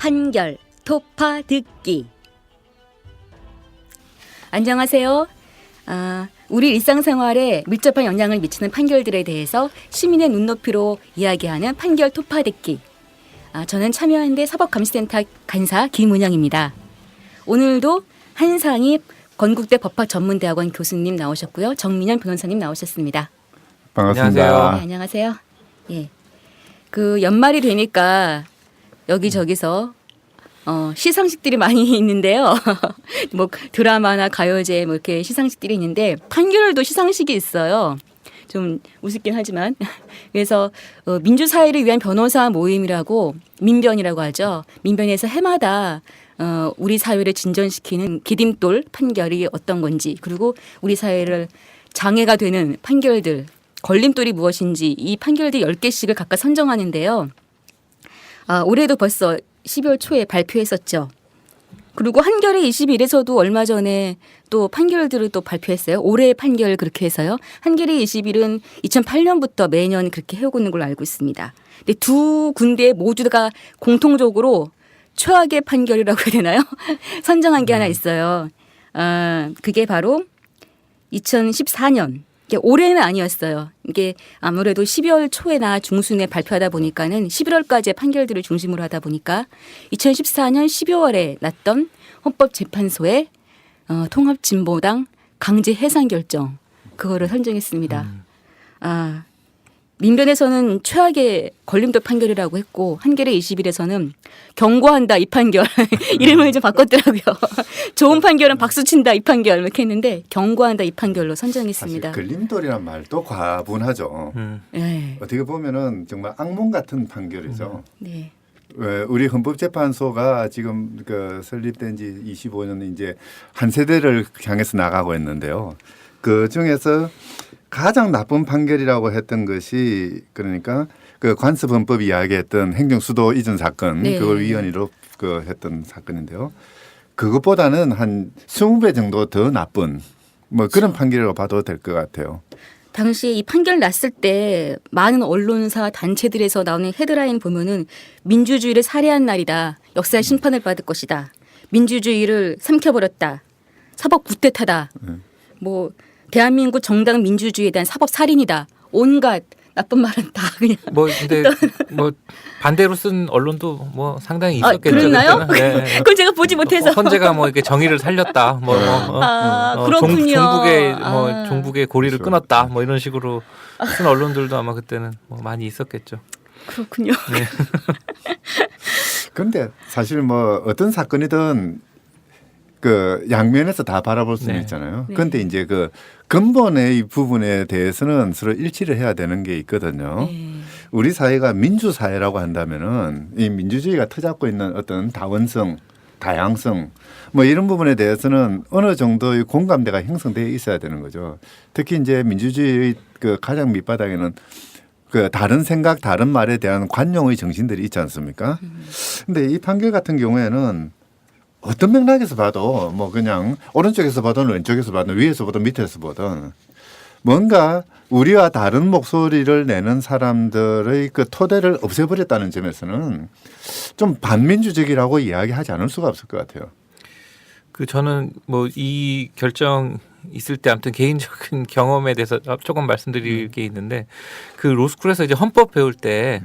판결 토파 듣기. 안녕하세요. 우리 일상생활에 밀접한 영향을 미치는 판결들에 대해서 시민의 눈높이로 이야기하는 판결 토파 듣기. 저는 참여연대 사법감시센터 간사 김은영입니다. 오늘도 한상희 건국대 법학전문대학원 교수님 나오셨고요. 정민현 변호사님 나오셨습니다. 반갑습니다. 안녕하세요. 네, 안녕하세요. 예. 그 연말이 되니까 여기저기서 시상식들이 많이 있는데요. 뭐 드라마나 가요제 뭐 이렇게 시상식들이 있는데 판결도 시상식이 있어요. 좀 우습긴 하지만 그래서 민주사회를 위한 변호사 모임이라고 민변이라고 하죠. 민변에서 해마다 우리 사회를 진전시키는 디딤돌 판결이 어떤 건지, 그리고 우리 사회를 장애가 되는 판결들, 걸림돌이 무엇인지 이 판결들 10개씩을 각각 선정하는데요. 올해도 벌써 12월 초에 발표했었죠. 그리고 한겨레 21에서도 얼마 전에 또 판결들을 또 발표했어요. 올해의 판결 그렇게 해서요. 한겨레 21은 2008년부터 매년 그렇게 해오고 있는 걸로 알고 있습니다. 근데 두 군데 모두가 공통적으로 최악의 판결이라고 해야 되나요? 선정한 게 하나 있어요. 그게 바로 2014년. 올해는 아니었어요. 이게 아무래도 12월 초에나 중순에 발표하다 보니까는 11월까지의 판결들을 중심으로 하다 보니까 2014년 12월에 났던 헌법재판소의 통합진보당 강제 해산 결정, 그거를 선정했습니다. 민변에서는 최악의 걸림돌 판결이라고 했고 한겨레 21에서는 경고한다 이 판결 이름을 좀 바꿨더라고요. 좋은 판결은 박수친다 이 판결 이렇게 했는데 경고한다 이 판결로 선정했습니다. 사실 걸림돌이란 말도 과분하죠. 네. 어떻게 보면은 정말 악몽 같은 판결이죠. 네. 우리 헌법재판소가 지금 설립된 지 25년 이제 한 세대를 향해서 나가고 있는데요. 그 중에서 가장 나쁜 판결이라고 했던 것이 그러니까 그 관습헌법이 이야기했던 행정수도 이전 사건, 네. 그걸 위헌으로 했던 사건인데요. 그것보다는 한 20배 정도 더 나쁜 뭐 그런 판결이라고 봐도 될 것 같아요. 당시에 이 판결 났을 때 많은 언론사 단체들에서 나오는 헤드라인 보면은 민주주의를 살해한 날이다. 역사의 심판을 받을 것이다. 민주주의를 삼켜버렸다. 사법 구태타다. 뭐 대한민국 정당 민주주의에 대한 사법 살인이다. 온갖 나쁜 말은 다 그냥. 뭐 근데 뭐 반대로 쓴 언론도 뭐 상당히 있었겠죠. 그랬나요? 네. 그건 제가 보지 못해서. 헌재가 뭐 이렇게 정의를 살렸다. 그렇군요. 종북의 고리를 그렇죠. 끊었다. 뭐 이런 식으로 쓴 언론들도 아마 그때는 뭐 많이 있었겠죠. 그렇군요. 네. 그런데 사실 뭐 어떤 사건이든 그 양면에서 다 바라볼 수는 네. 있잖아요. 네. 그런데 이제 그 근본의 부분에 대해서는 서로 일치를 해야 되는 게 있거든요. 네. 우리 사회가 민주사회라고 한다면은 이 민주주의가 터잡고 있는 어떤 다원성, 다양성 뭐 이런 부분에 대해서는 어느 정도의 공감대가 형성되어 있어야 되는 거죠. 특히 이제 민주주의의 그 가장 밑바닥에는 그 다른 생각, 다른 말에 대한 관용의 정신들이 있지 않습니까? 근데 이 판결 같은 경우에는 어떤 맥락에서 봐도 뭐 그냥 오른쪽에서 보든 왼쪽에서 보든 위에서 보든 밑에서 보든 뭔가 우리와 다른 목소리를 내는 사람들의 그 토대를 없애버렸다는 점에서는 좀 반민주적이라고 이야기하지 않을 수가 없을 것 같아요. 그 저는 뭐 이 결정 있을 때 아무튼 개인적인 경험에 대해서 조금 말씀드릴 게 있는데 그 로스쿨에서 이제 헌법 배울 때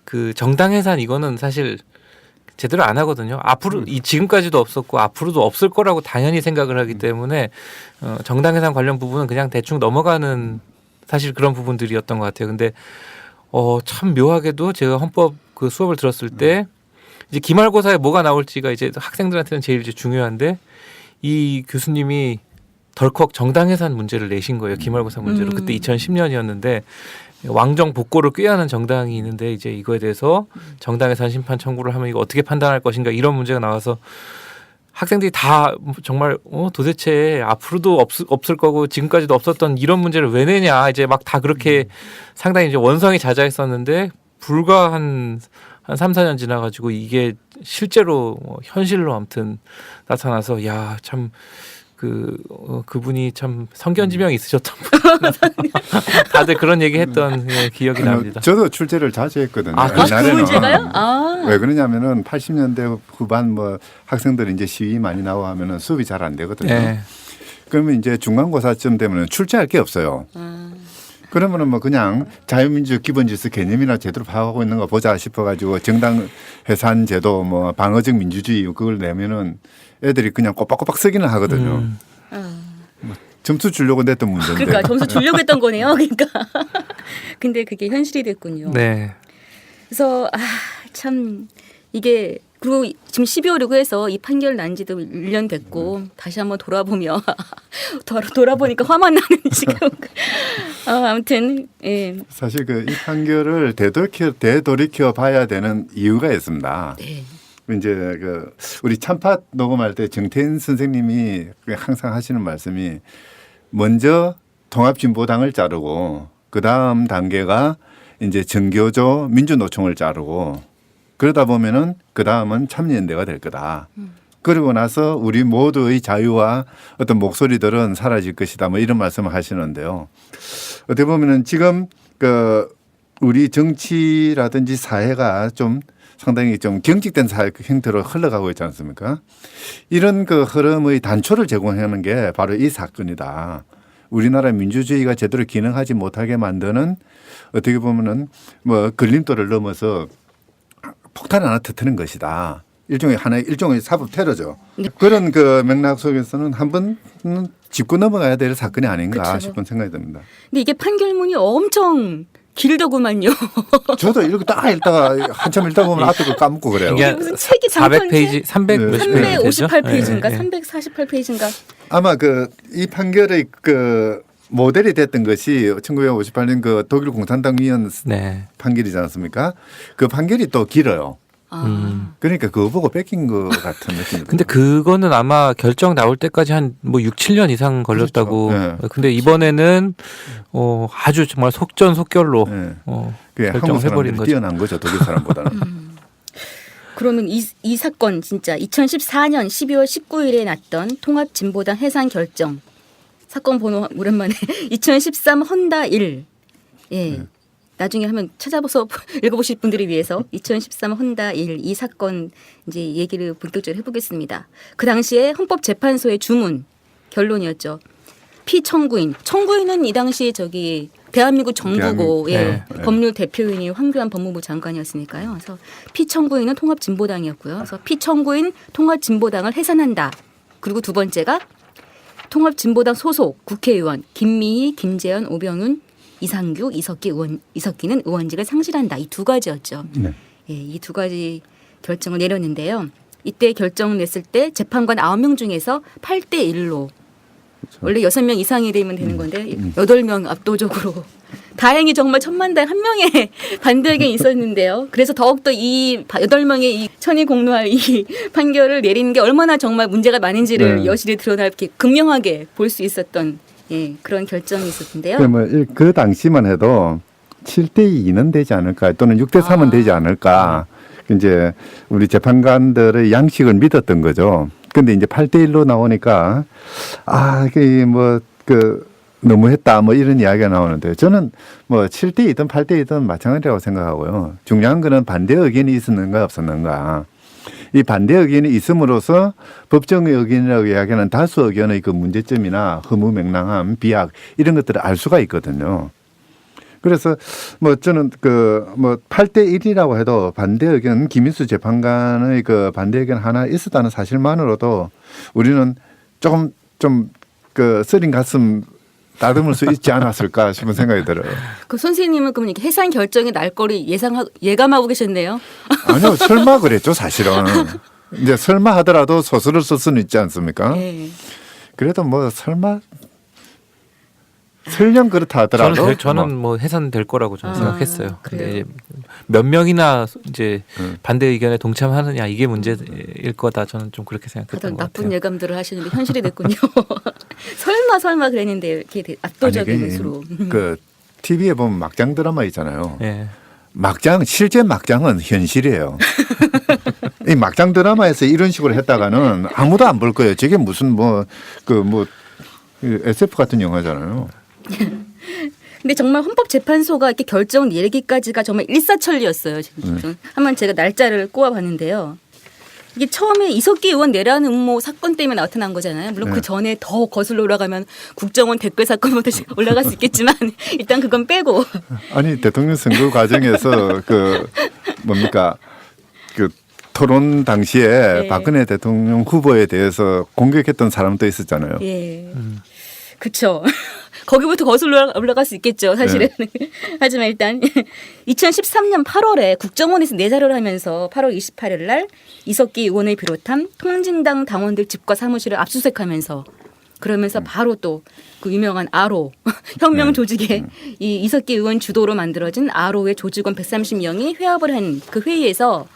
그 정당 해산 이거는 사실 제대로 안 하거든요. 앞으로 지금까지도 없었고 앞으로도 없을 거라고 당연히 생각을 하기 때문에 정당 해산 관련 부분은 그냥 대충 넘어가는 사실 그런 부분들이었던 것 같아요. 근데 참 묘하게도 제가 헌법 그 수업을 들었을 때 이제 기말고사에 뭐가 나올지가 이제 학생들한테는 제일 이제 중요한데 이 교수님이 덜컥 정당 해산 문제를 내신 거예요. 기말고사 문제로. 그때 2010년이었는데 왕정 복고를 꾀하는 정당이 있는데 이제 이거에 대해서 정당 해산 심판 청구를 하면 이거 어떻게 판단할 것인가 이런 문제가 나와서 학생들이 다 정말 도대체 앞으로도 없을 거고 지금까지도 없었던 이런 문제를 왜 내냐 이제 막 다 그렇게 상당히 이제 원성이 자자했었는데 불과 한 3, 4년 지나가지고 이게 실제로 현실로 아무튼 나타나서 야 참 그분이 참 성견지명이 있으셨던 분. 다들 그런 얘기했던 기억이 납니다. 저도 출제를 자주 했거든요. 아, 그 문제가요? 아. 왜 그러냐면은 80년대 후반 뭐 학생들이 이제 시위 많이 나오고 하면은 수업이 잘 안 되거든요. 네. 그러면 이제 중간고사쯤 되면은 출제할 게 없어요. 그러면은 뭐 그냥 자유민주 기본질서 개념이나 제대로 파악하고 있는 거 보자 싶어가지고 정당 해산 제도 뭐 방어적 민주주의 그걸 내면은 애들이 그냥 꼬박꼬박 쓰기는 하거든요. 점수 주려고 냈던 문제인데. 그러니까 점수 주려고 했던 거네요. 그러니까. 근데 그게 현실이 됐군요. 네. 그래서 참 이게 그리고 지금 12월이고 해서 이 판결 난 지도 1년 됐고 다시 한번 돌아보며 돌아보니까 화만 나는 지금. 아무튼 예. 사실 그 이 판결을 되돌이켜 봐야 되는 이유가 있습니다. 네. 이제 그 우리 참팟 녹음할 때 정태인 선생님이 항상 하시는 말씀이 먼저 통합진보당을 자르고 그 다음 단계가 이제 정교조 민주노총을 자르고 그러다 보면은 그 다음은 참여연대가 될 거다. 그러고 나서 우리 모두의 자유와 어떤 목소리들은 사라질 것이다. 뭐 이런 말씀을 하시는데요. 어떻게 보면은 지금 그 우리 정치라든지 사회가 좀 상당히 좀 경직된 사회 형태로 흘러가고 있지 않습니까? 이런 그 흐름의 단초를 제공하는 게 바로 이 사건이다. 우리나라 민주주의가 제대로 기능하지 못하게 만드는 어떻게 보면은 뭐 걸림돌을 넘어서 폭탄 하나 터뜨리는 것이다. 일종의 사법 테러죠. 네. 그런 그 맥락 속에서는 한번 짚고 넘어가야 될 사건이 아닌가 그쵸. 싶은 생각이 듭니다. 근데 이게 판결문이 엄청 길더구만요. 저도 이렇게 딱 읽다가 한참 읽다 보면 앞에 거 까먹고 그래요. 이게 무슨 책이 400페이지, 300 네. 몇십 페이지 358페이지인가 되죠? 348페이지인가. 아마 그 이 판결의 그 모델이 됐던 것이 1958년 그 독일 공산당 위원 네. 판결이지 않습니까? 그 판결이 또 길어요. 그러니까 그거 보고 뺏긴 것 같은 느낌이 근데 들어요. 그거는 아마 결정 나올 때까지 한 뭐 6, 7년 이상 걸렸다고. 그렇죠. 네. 근데 이번에는 아주 정말 속전속결로 네. 어, 그게 한국 결정해버린 사람들이 거죠. 뛰어난 거죠. 독일 사람보다는. 그러면 이 사건 진짜 2014년 12월 19일에 났던 통합진보당 해산 결정 사건 번호 오랜만에 2013 헌다 1. 예. 나중에 한번 찾아봐서 읽어보실 분들을 위해서 2013 헌다 1 이 사건 이제 얘기를 본격적으로 해보겠습니다. 그 당시에 헌법재판소의 주문 결론이었죠. 청구인은 이 당시 대한민국 정부고 네. 법률 대표인이 황교안 법무부 장관이었으니까요. 그래서 피청구인은 통합진보당이었고요. 그래서 피청구인 통합진보당을 해산한다. 그리고 두 번째가 통합진보당 소속 국회의원 김미희, 김재현, 오병훈, 이상규, 이석기는 의원직을 상실한다. 이 두 가지였죠. 네. 예, 이 두 가지 결정을 내렸는데요. 이때 결정을 냈을 때 재판관 9명 중에서 8대 1로 원래 6명 이상이 되면 되는 건데 8명 압도적으로 다행히 정말 천만다행 한 명의 반대 의견이 있었는데요. 그래서 더욱더 이 8명의 이 천이 공로할 이 판결을 내리는 게 얼마나 정말 문제가 많은지를 네. 여실히 드러나 이렇게 극명하게 볼 수 있었던 그런 결정이 있었는데요. 그 당시만 해도 7대 2는 되지 않을까 또는 6대 3은 되지 않을까. 이제 우리 재판관들의 양식을 믿었던 거죠. 근데 이제 8대 1로 나오니까 너무했다 뭐 이런 이야기가 나오는데 저는 뭐 7대 2든 8대 2든 마찬가지라고 생각하고요. 중요한 거는 반대 의견이 있었는가 없었는가. 이 반대 의견이 있음으로써 법정의 의견이라고 이야기하는 다수 의견의 그 문제점이나 허무 맹랑함, 비약 이런 것들을 알 수가 있거든요. 그래서 뭐 저는 8대 1이라고 해도 반대 의견 김인수 재판관의 그 반대 의견 하나 있었다는 사실만으로도 우리는 조금 좀 쓰린 가슴 다듬을 수 있지 않았을까 싶은 생각이 들어요. 그 선생님은 그러면 이렇게 해산 결정이 날 거를 예감하고 계셨네요. 아니요, 설마 그랬죠, 사실은. 이제 설마 하더라도 소설을 쓸 수는 있지 않습니까? 네. 그래도 뭐 설마 설령 그렇다 하더라도 저는 뭐 해산될 거라고 저는 생각했어요. 그래요? 근데 이제 몇 명이나 이제 반대 의견에 동참하느냐 이게 문제일 거다 저는 좀 그렇게 다들 생각했던 것 나쁜 같아요. 예감들을 하시는데 현실이 됐군요. 설마 그랬는데 이렇게 압도적인 수로. 그 TV에 보면 막장 드라마 있잖아요. 예. 실제 막장은 현실이에요. 이 막장 드라마에서 이런 식으로 했다가는 아무도 안 볼 거예요. 저게 무슨 SF 같은 영화잖아요. 근데 정말 헌법재판소가 이렇게 결정 내리기까지가 정말 일사천리였어요. 지금 한번 제가 날짜를 꼬아봤는데요. 이게 처음에 이석기 의원 내라는 음모 사건 때문에 나타난 거잖아요. 물론 네. 그 전에 더 거슬러 올라가면 국정원 댓글 사건부터 올라갈 수 있겠지만 일단 그건 빼고. 아니 대통령 선거 과정에서 그 토론 당시에 네. 박근혜 대통령 후보에 대해서 공격했던 사람도 있었잖아요. 예. 그렇죠. 거기부터 거슬러 올라갈 수 있겠죠, 사실은. 네. 하지만 일단 2013년 8월에 국정원에서 내자를 하면서 8월 28일 날 이석기 의원을 비롯한 통진당 당원들 집과 사무실을 압수수색하면서 그러면서 바로 또 그 유명한 아로 혁명 조직의 이 이석기 의원 주도로 만들어진 아로의 조직원 130명이 회합을 한 그 회의에서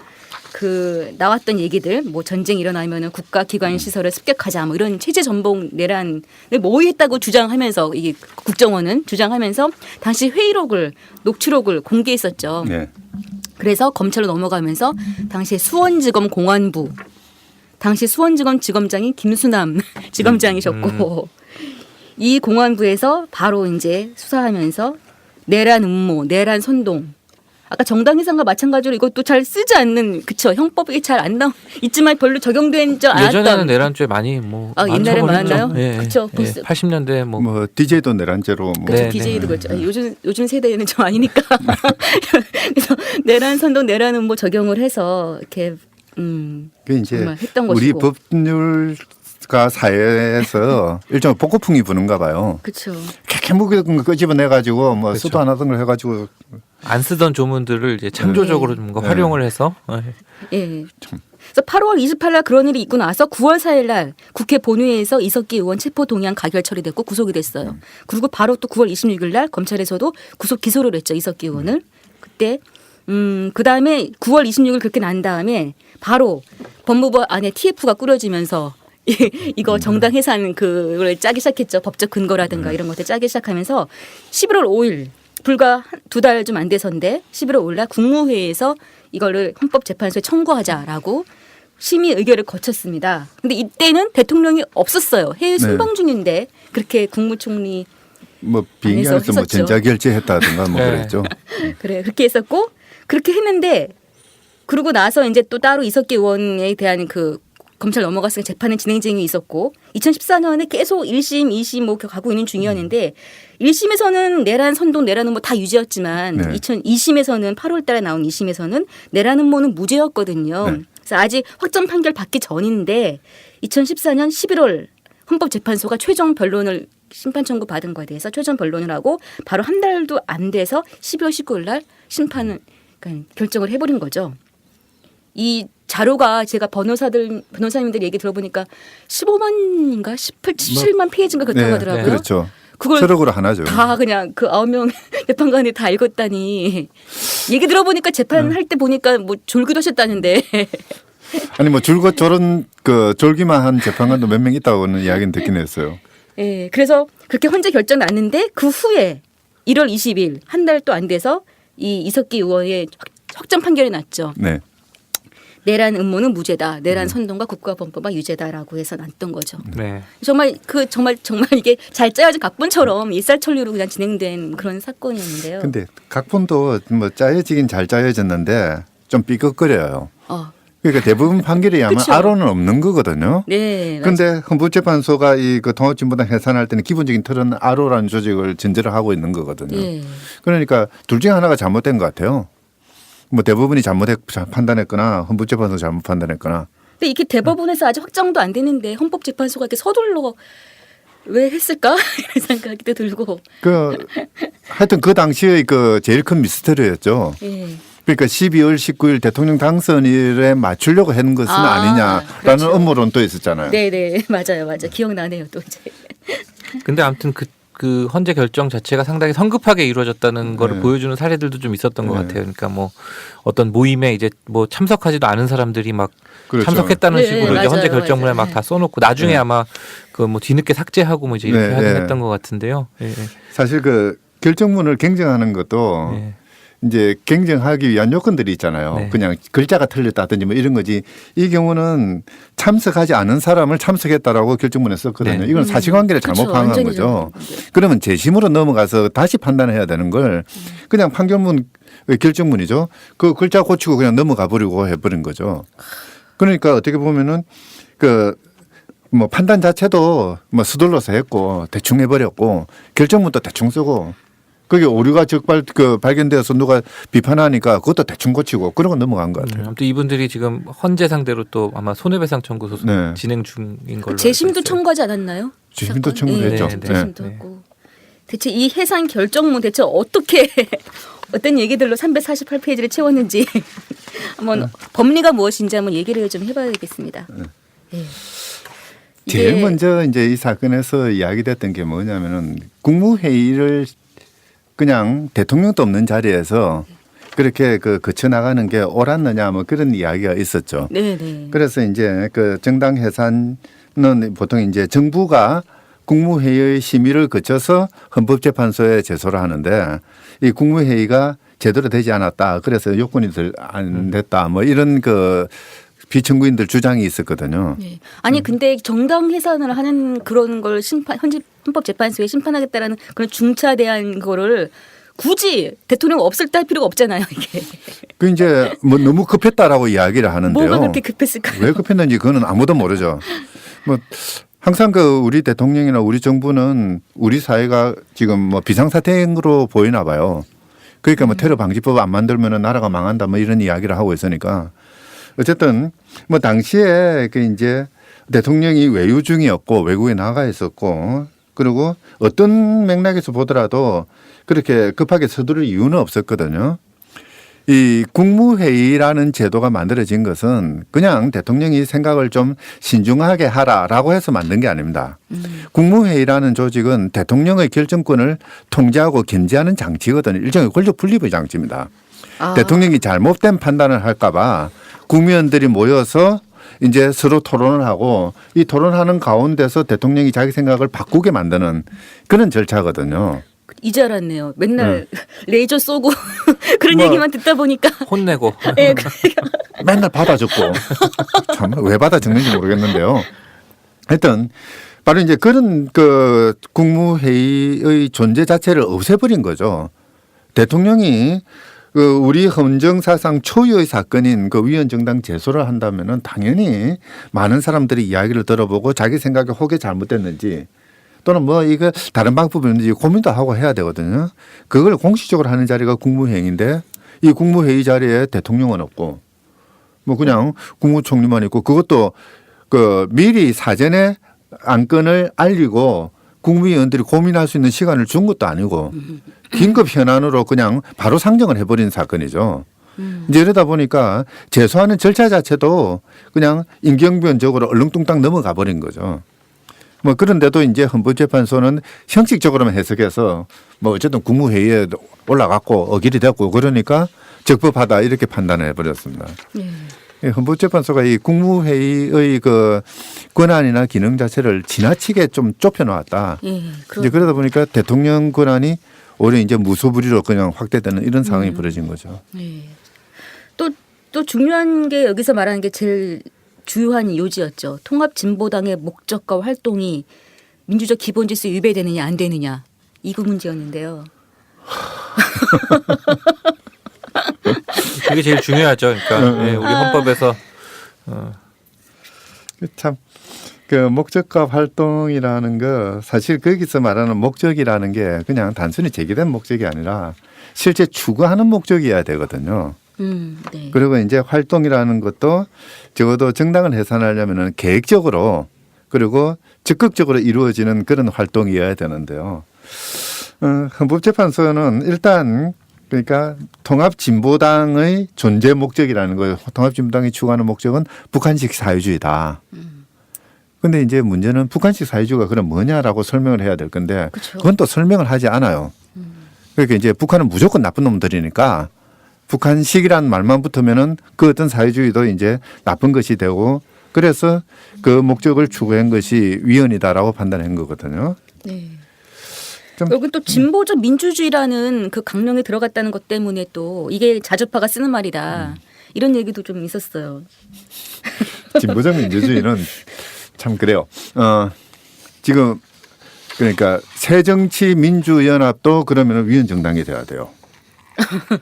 그 나왔던 얘기들 뭐 전쟁 일어나면은 국가 기관 시설을 습격하자 뭐 이런 체제 전복 내란을 모의했다고 주장하면서 이게 국정원은 주장하면서 당시 회의록을 녹취록을 공개했었죠. 네. 그래서 검찰로 넘어가면서 당시 수원지검 공안부 당시 수원지검 지검장이 김수남 지검장이셨고 이 공안부에서 바로 이제 수사하면서 내란 음모, 내란 선동 아까 정당 해산과 마찬가지로 이것도 잘 쓰지 않는 그쵸 형법이 잘 안 나오 있지만 별로 적용된 줄 알았던 예전에는 내란죄 많이 뭐 옛날에 많죠. 많았나요? 예, 그쵸. 예, 80년대 뭐 DJ도 내란죄로 뭐. 그쵸 네, DJ도 네. 그렇죠. 요즘 세대는 좀 아니니까 그래서 내란 선동, 내란 음모 적용을 해서 이렇게 그 이제 정말 했던 우리 것이고. 법률가 사회에서 일종의 복고풍이 부는가 봐요. 그렇죠. 캐캐묵은 거 끄집어내 가지고 뭐 그렇죠. 수도 안 하던 걸 해가지고 안 쓰던 조문들을 이제 창조적으로 뭔가 네. 활용을 해서 예. 그래서 8월 28일 날 그런 일이 있고 나서 9월 4일 날 국회 본회의에서 이석기 의원 체포 동의안 가결 처리됐고 구속이 됐어요. 그리고 바로 또 9월 26일 날 검찰에서도 구속 기소를 했죠. 이석기 의원을. 그때 그다음에 9월 26일 그렇게 난 다음에 바로 법무부 안에 TF가 꾸려지면서 이거 정당 해산 그걸 짜기 시작했죠. 법적 근거라든가 이런 것들 짜기 시작하면서 11월 5일 불과 2달 좀 안 돼서인데 11월 5일 날 국무회의에서 이거를 헌법재판소에 청구하자라고 심의 의결을 거쳤습니다. 근데 이때는 대통령이 없었어요. 해외 순방 중인데 그렇게 국무총리 뭐 비행기 안에서 안에서 뭐 했었죠. 전자결제했다든가 뭐 네. 그랬죠. 그래 그렇게 했었고 그렇게 했는데 그러고 나서 이제 또 따로 이석기 의원에 대한 그 검찰 넘어갔으니까 재판은 진행 중이 있었고 2014년에 계속 1심, 2심 뭐 가고 있는 중이었는데 1심에서는 내란 선동, 내란 음모 다 유죄였지만 네. 2002심에서는 8월 달에 나온 2심에서는 내란 음모는 무죄였거든요. 네. 그래서 아직 확정 판결 받기 전인데 2014년 11월 헌법재판소가 최종 변론을 심판 청구 받은 거에 대해서 최종 변론을 하고 바로 한 달도 안 돼서 12월 19일 날 심판을 그러니까 결정을 해버린 거죠. 이 자료가 제가 변호사님들 얘기 들어보니까 15만인가 17만 페이지인가 그렇다고 네, 하더라고요. 그렇죠. 그걸 서력으로 하나죠. 다 그냥 그 9명 재판관이 다 읽었다니 얘기 들어보니까 재판할 때 보니까 뭐 졸기도 하셨다는데 아니 뭐 줄곧 저런 그 졸기만 한 재판관도 몇 명 있다고는 이야기는 듣긴 했어요. 예, 그래서 그렇게 헌재 결정 났는데 그 후에 1월 20일 한 달 또 안 돼서 이 이석기 의원의 확정 판결이 났죠. 네. 내란 음모는 무죄다. 내란 선동과 국가범법은 유죄다라고 해서 났던 거죠. 네. 정말 이게 잘 짜여진 각본처럼 일사천리로 그냥 진행된 그런 사건이었는데요. 근데 각본도 뭐 짜여지긴 잘 짜여졌는데 좀 삐걱거려요. 그러니까 대부분 판결이 아마 그쵸. 아로는 없는 거거든요. 네. 그런데 헌법재판소가 이 그 통합진보당 해산할 때는 기본적인 틀은 아로라는 조직을 전제로 하고 있는 거거든요. 네. 그러니까 둘 중에 하나가 잘못된 것 같아요. 뭐 대부분이 판단했거나 헌법재판소 잘못 판단했거나. 근데 이게 대법원에서 아직 확정도 안 되는데 헌법재판소가 이렇게 서둘러 왜 했을까 이런 생각이 또 들고. 하여튼 그 당시의 그 제일 큰 미스터리였죠. 예. 그러니까 12월 19일 대통령 당선일에 맞추려고 하는 것은 아니냐라는 그렇죠. 음모론도 있었잖아요. 네네 맞아요. 기억나네요 또 이제. 근데 아무튼 그 헌재 결정 자체가 상당히 성급하게 이루어졌다는 거를 보여주는 사례들도 좀 있었던 것 같아요. 그러니까 뭐 어떤 모임에 이제 뭐 참석하지도 않은 사람들이 막 그렇죠. 참석했다는 네, 식으로 맞아요, 이제 헌재 결정문에 맞아요. 막 다 써놓고 나중에 아마 그 뭐 뒤늦게 삭제하고 뭐 이제 이렇게 네, 하긴 네. 했던 것 같은데요. 예, 예. 사실 그 결정문을 경쟁하는 것도 예. 이제 경쟁하기 위한 요건들이 있잖아요. 네. 그냥 글자가 틀렸다든지 뭐 이런 거지. 이 경우는 참석하지 않은 사람을 참석했다라고 결정문에 썼거든요. 네. 이건 사실관계를 그쵸. 잘못 파악한 완전히 거죠. 잘못. 그러면 재심으로 넘어가서 다시 판단해야 되는 걸 그냥 판결문 결정문이죠. 그 글자 고치고 그냥 넘어가 버리고 해버린 거죠. 그러니까 어떻게 보면은 그 뭐 판단 자체도 뭐 서둘러서 했고 대충 해버렸고 결정문도 대충 쓰고 그게 오류가 발견되어서 누가 비판하니까 그것도 대충 고치고 그러고 넘어간 것 같아요. 아무튼 이분들이 지금 헌재 상대로 또 아마 손해배상 청구 소송 네. 진행 중인 걸로. 재심도 알고 있어요. 청구하지 않았나요? 재심도 사건? 청구를 예, 했죠. 네, 네. 재심도 네. 했고. 대체 이 해산 결정문 대체 어떻게 어떤 얘기들로 348페이지를 채웠는지 한번 법리가 무엇인지 한번 얘기를 좀 해봐야겠습니다. 예. 제일 이게 먼저 이제 이 사건에서 이야기됐던 게 뭐냐면은 국무회의를 그냥 대통령도 없는 자리에서 그렇게 거쳐 나가는 게 옳았느냐 뭐 그런 이야기가 있었죠. 네네. 그래서 이제 그 정당 해산은 보통 이제 정부가 국무회의의 심의를 거쳐서 헌법재판소에 제소를 하는데 이 국무회의가 제대로 되지 않았다. 그래서 요건이 안 됐다. 뭐 이런 그 비청구인들 주장이 있었거든요. 네. 아니 근데 정당 해산을 하는 그런 걸 헌법재판소에 심판하겠다라는 그런 중차대한 거를 굳이 대통령 없을 때 할 필요가 없잖아요. 이게 그 이제 뭐 너무 급했다라고 이야기를 하는데요. 뭐가 그렇게 급했을까요? 왜 급했는지 그거는 아무도 모르죠. 뭐 항상 그 우리 대통령이나 우리 정부는 우리 사회가 지금 뭐 비상사태로 보이나 봐요. 그러니까 뭐 테러 방지법 안 만들면은 나라가 망한다 뭐 이런 이야기를 하고 있으니까 어쨌든 뭐 당시에 그 이제 대통령이 외유 중이었고 외국에 나가 있었고 그리고 어떤 맥락에서 보더라도 그렇게 급하게 서두를 이유는 없었거든요. 이 국무회의라는 제도가 만들어진 것은 그냥 대통령이 생각을 좀 신중하게 하라라고 해서 만든 게 아닙니다. 국무회의라는 조직은 대통령의 결정권을 통제하고 견제하는 장치거든요. 일종의 권력 분립의 장치입니다. 아. 대통령이 잘못된 판단을 할까 봐 국민들이 모여서 이제 서로 토론을 하고 이 토론하는 가운데서 대통령이 자기 생각을 바꾸게 만드는 그런 절차거든요. 이제 알았네요. 맨날 레이저 쏘고 그런 뭐. 얘기만 듣다 보니까 혼내고. 예, 맨날 받아 적고 참 왜 받아 적는지 모르겠는데요. 하여튼 바로 이제 그런 그 국무회의의 존재 자체를 없애버린 거죠. 대통령이 그 우리 헌정사상 초유의 사건인 그 위헌정당 제소를 한다면은 당연히 많은 사람들이 이야기를 들어보고 자기 생각에 혹에 잘못됐는지 또는 뭐 이거 다른 방법이 있는지 고민도 하고 해야 되거든요. 그걸 공식적으로 하는 자리가 국무회의인데 이 국무회의 자리에 대통령은 없고 뭐 그냥 국무총리만 있고 그것도 그 미리 사전에 안건을 알리고 국무위원들이 고민할 수 있는 시간을 준 것도 아니고 긴급 현안으로 그냥 바로 상정을 해버린 사건이죠. 이제 이러다 보니까 제소하는 절차 자체도 그냥 임경변적으로 얼렁뚱땅 넘어가 버린 거죠. 뭐 그런데도 이제 헌법재판소는 형식적으로만 해석해서 뭐 어쨌든 국무회의에 올라갔고 어길이 됐고 그러니까 적법하다 이렇게 판단을 해버렸습니다. 헌법재판소가 이 국무회의의 그 권한이나 기능 자체를 지나치게 좀 좁혀놓았다. 이제 그러다 보니까 대통령 권한이 오히려 이제 무소불위로 그냥 확대되는 이런 상황이 벌어진 거죠. 또 중요한 게 여기서 말하는 게 제일 주요한 요지였죠. 통합진보당의 목적과 활동이 민주적 기본질서에 위배되느냐 안 되느냐 이거 문제였는데요. 그게 제일 중요하죠. 그러니까 예, 우리 헌법에서 참 그 목적과 활동이라는 거 사실 거기서 말하는 목적이라는 게 그냥 단순히 제기된 목적이 아니라 실제 추구하는 목적이어야 되거든요. 네. 그리고 이제 활동이라는 것도 적어도 정당을 해산하려면은 계획적으로 그리고 적극적으로 이루어지는 그런 활동이어야 되는데요. 헌법재판소는 일단 그러니까 통합진보당의 존재 목적이라는 거예요. 통합진보당이 추구하는 목적은 북한식 사회주의다. 그런데 이제 문제는 북한식 사회주의가 그럼 뭐냐라고 설명을 해야 될 건데 그쵸. 그건 또 설명을 하지 않아요. 그러니까 이제 북한은 무조건 나쁜 놈들이니까 북한식이라는 말만 붙으면은 그 어떤 사회주의도 이제 나쁜 것이 되고 그래서 그 목적을 추구한 것이 위헌이다라고 판단한 거거든요. 네. 좀 여기 또 진보적 민주주의라는 그 강령에 들어갔다는 것 때문에 또 이게 자주파가 쓰는 말이다. 이런 얘기도 좀 있었어요. 진보적 민주주의는 참 그래요. 지금 그러니까 새정치민주연합도 그러면 위원정당이 돼야 돼요.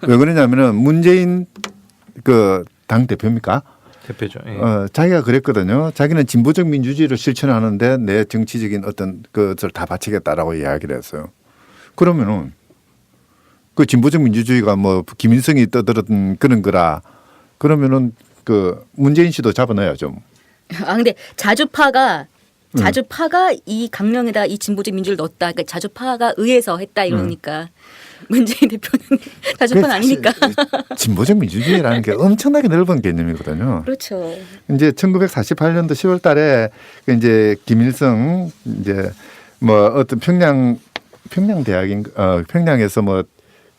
왜 그러냐면은 문재인 그 당 대표입니까? 대표죠. 예. 자기가 그랬거든요. 자기는 진보적 민주주의를 실천하는데 내 정치적인 어떤 것을 다 바치겠다라고 이야기를 했어요. 그러면은 그 진보적 민주주의가 뭐 김일성이 떠들었던 그런 거라 그러면은 그 문재인 씨도 잡아넣어야죠. 아 근데 자주파가 이 강령에다 이 진보적 민주를 넣었다. 그러니까 자주파가 의해서 했다 이러니까 문재인 대표는 자주파는 아니니까. 진보적 민주주의라는 게 엄청나게 넓은 개념이거든요. 그렇죠. 이제 1948년도 10월 달에 이제 김일성 이제 뭐 어떤 평양에서 뭐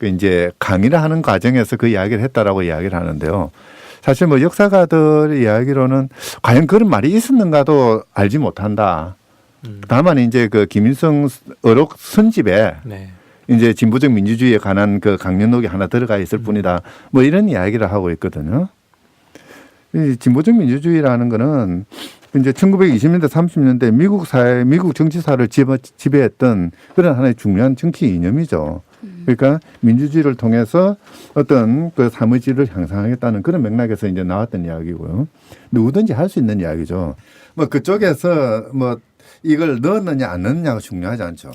그 이제 강의를 하는 과정에서 그 이야기를 했다라고 이야기를 하는데요. 사실 뭐 역사가들 이야기로는 과연 그런 말이 있었는가도 알지 못한다. 다만 이제 그 김일성 어록 선집에 네. 이제 진보적 민주주의에 관한 그 강령록이 하나 들어가 있을 뿐이다. 뭐 이런 이야기를 하고 있거든요. 이 진보적 민주주의라는 거는 이제 1920년대 30년대 미국 사회, 미국 정치사를 지배했던 그런 하나의 중요한 정치 이념이죠. 그러니까 민주주의를 통해서 어떤 그 사무실을 향상하겠다는 그런 맥락에서 이제 나왔던 이야기고요. 누구든지 할 수 있는 이야기죠. 뭐 그쪽에서 뭐 이걸 넣었느냐 안 넣었느냐가 중요하지 않죠.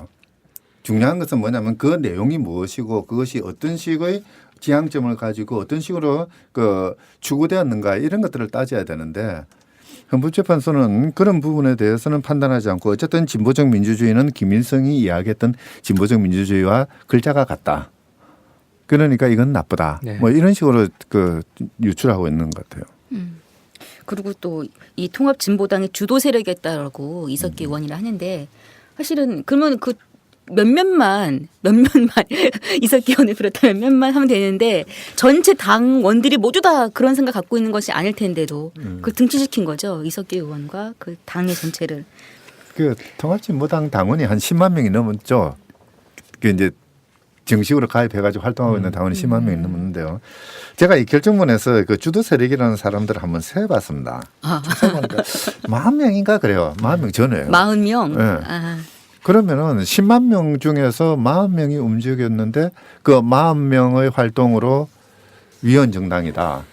중요한 것은 뭐냐면 그 내용이 무엇이고 그것이 어떤 식의 지향점을 가지고 어떤 식으로 그 추구되었는가 이런 것들을 따져야 되는데 헌법재판소는 그런 부분에 대해서는 판단하지 않고 어쨌든 진보적 민주주의는 김일성이 이야기했던 진보적 민주주의와 글자가 같다. 그러니까 이건 나쁘다. 네. 뭐 이런 식으로 그 유출하고 있는 것 같아요. 그리고 또 이 통합진보당의 주도 세력이었다라고 이석기 의원이라 하는데 사실은 그러면 그 몇몇만 이석기 의원을 비롯한 몇몇만 하면 되는데 전체 당원들이 모두 다 그런 생각 갖고 있는 것이 아닐 텐데도 그걸 등치시킨 거죠. 이석기 의원과 그 당의 전체를. 그 통합진보당 당원이 한 10만 명이 넘었죠. 그 이제 정식으로 가입해가지고 활동하고 있는 당원이 10만 명이 넘었는데요. 제가 이 결정문에서 그 주도 세력이라는 사람들을 한번 세봤습니다. 세보니까 40명인가 그래요. 40명 전에요. 40명. 네. 아. 그러면은 10만 명 중에서 40명이 움직였는데 그 40명의 활동으로 위원 정당이다.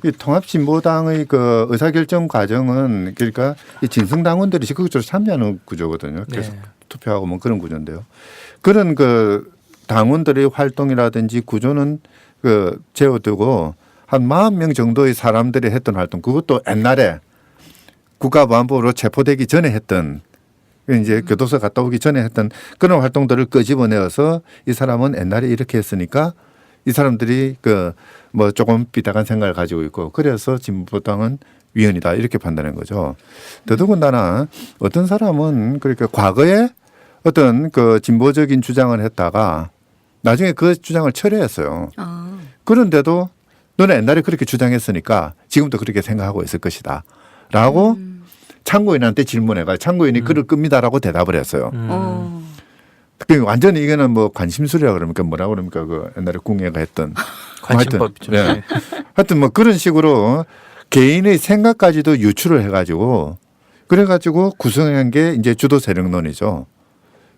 이 통합진보당의 그 의사결정 과정은 그러니까 이 진성당원들이 적극적으로 참여하는 구조거든요. 계속 네. 투표하고 뭐 그런 구조인데요. 그런 그 당원들의 활동이라든지 구조는 그 제어두고 한 40명 정도의 사람들이 했던 활동 그것도 옛날에 국가보안법으로 체포되기 전에 했던 이제 교도소 갔다 오기 전에 했던 그런 활동들을 끄집어내어서 이 사람은 옛날에 이렇게 했으니까 이 사람들이 그 뭐 조금 비딱한 생각을 가지고 있고 그래서 진보당은 위헌이다 이렇게 판단한 거죠. 더더군다나 어떤 사람은 그러니까 과거에 어떤 그 진보적인 주장을 했다가 나중에 그 주장을 철회했어요. 아. 그런데도 너는 옛날에 그렇게 주장했으니까 지금도 그렇게 생각하고 있을 것이다. 라고 참고인한테 질문해가 참고인이 글을 끕니다라고 대답을 했어요. 그 완전히 이거는 뭐 관심술이라 그럽니까 뭐라 그럽니까 그 옛날에 궁예가 했던 관심법이죠. 하여튼, 네. 하여튼 뭐 그런 식으로 개인의 생각까지도 유출을 해가지고 그래가지고 구성한 게 이제 주도 세력론이죠.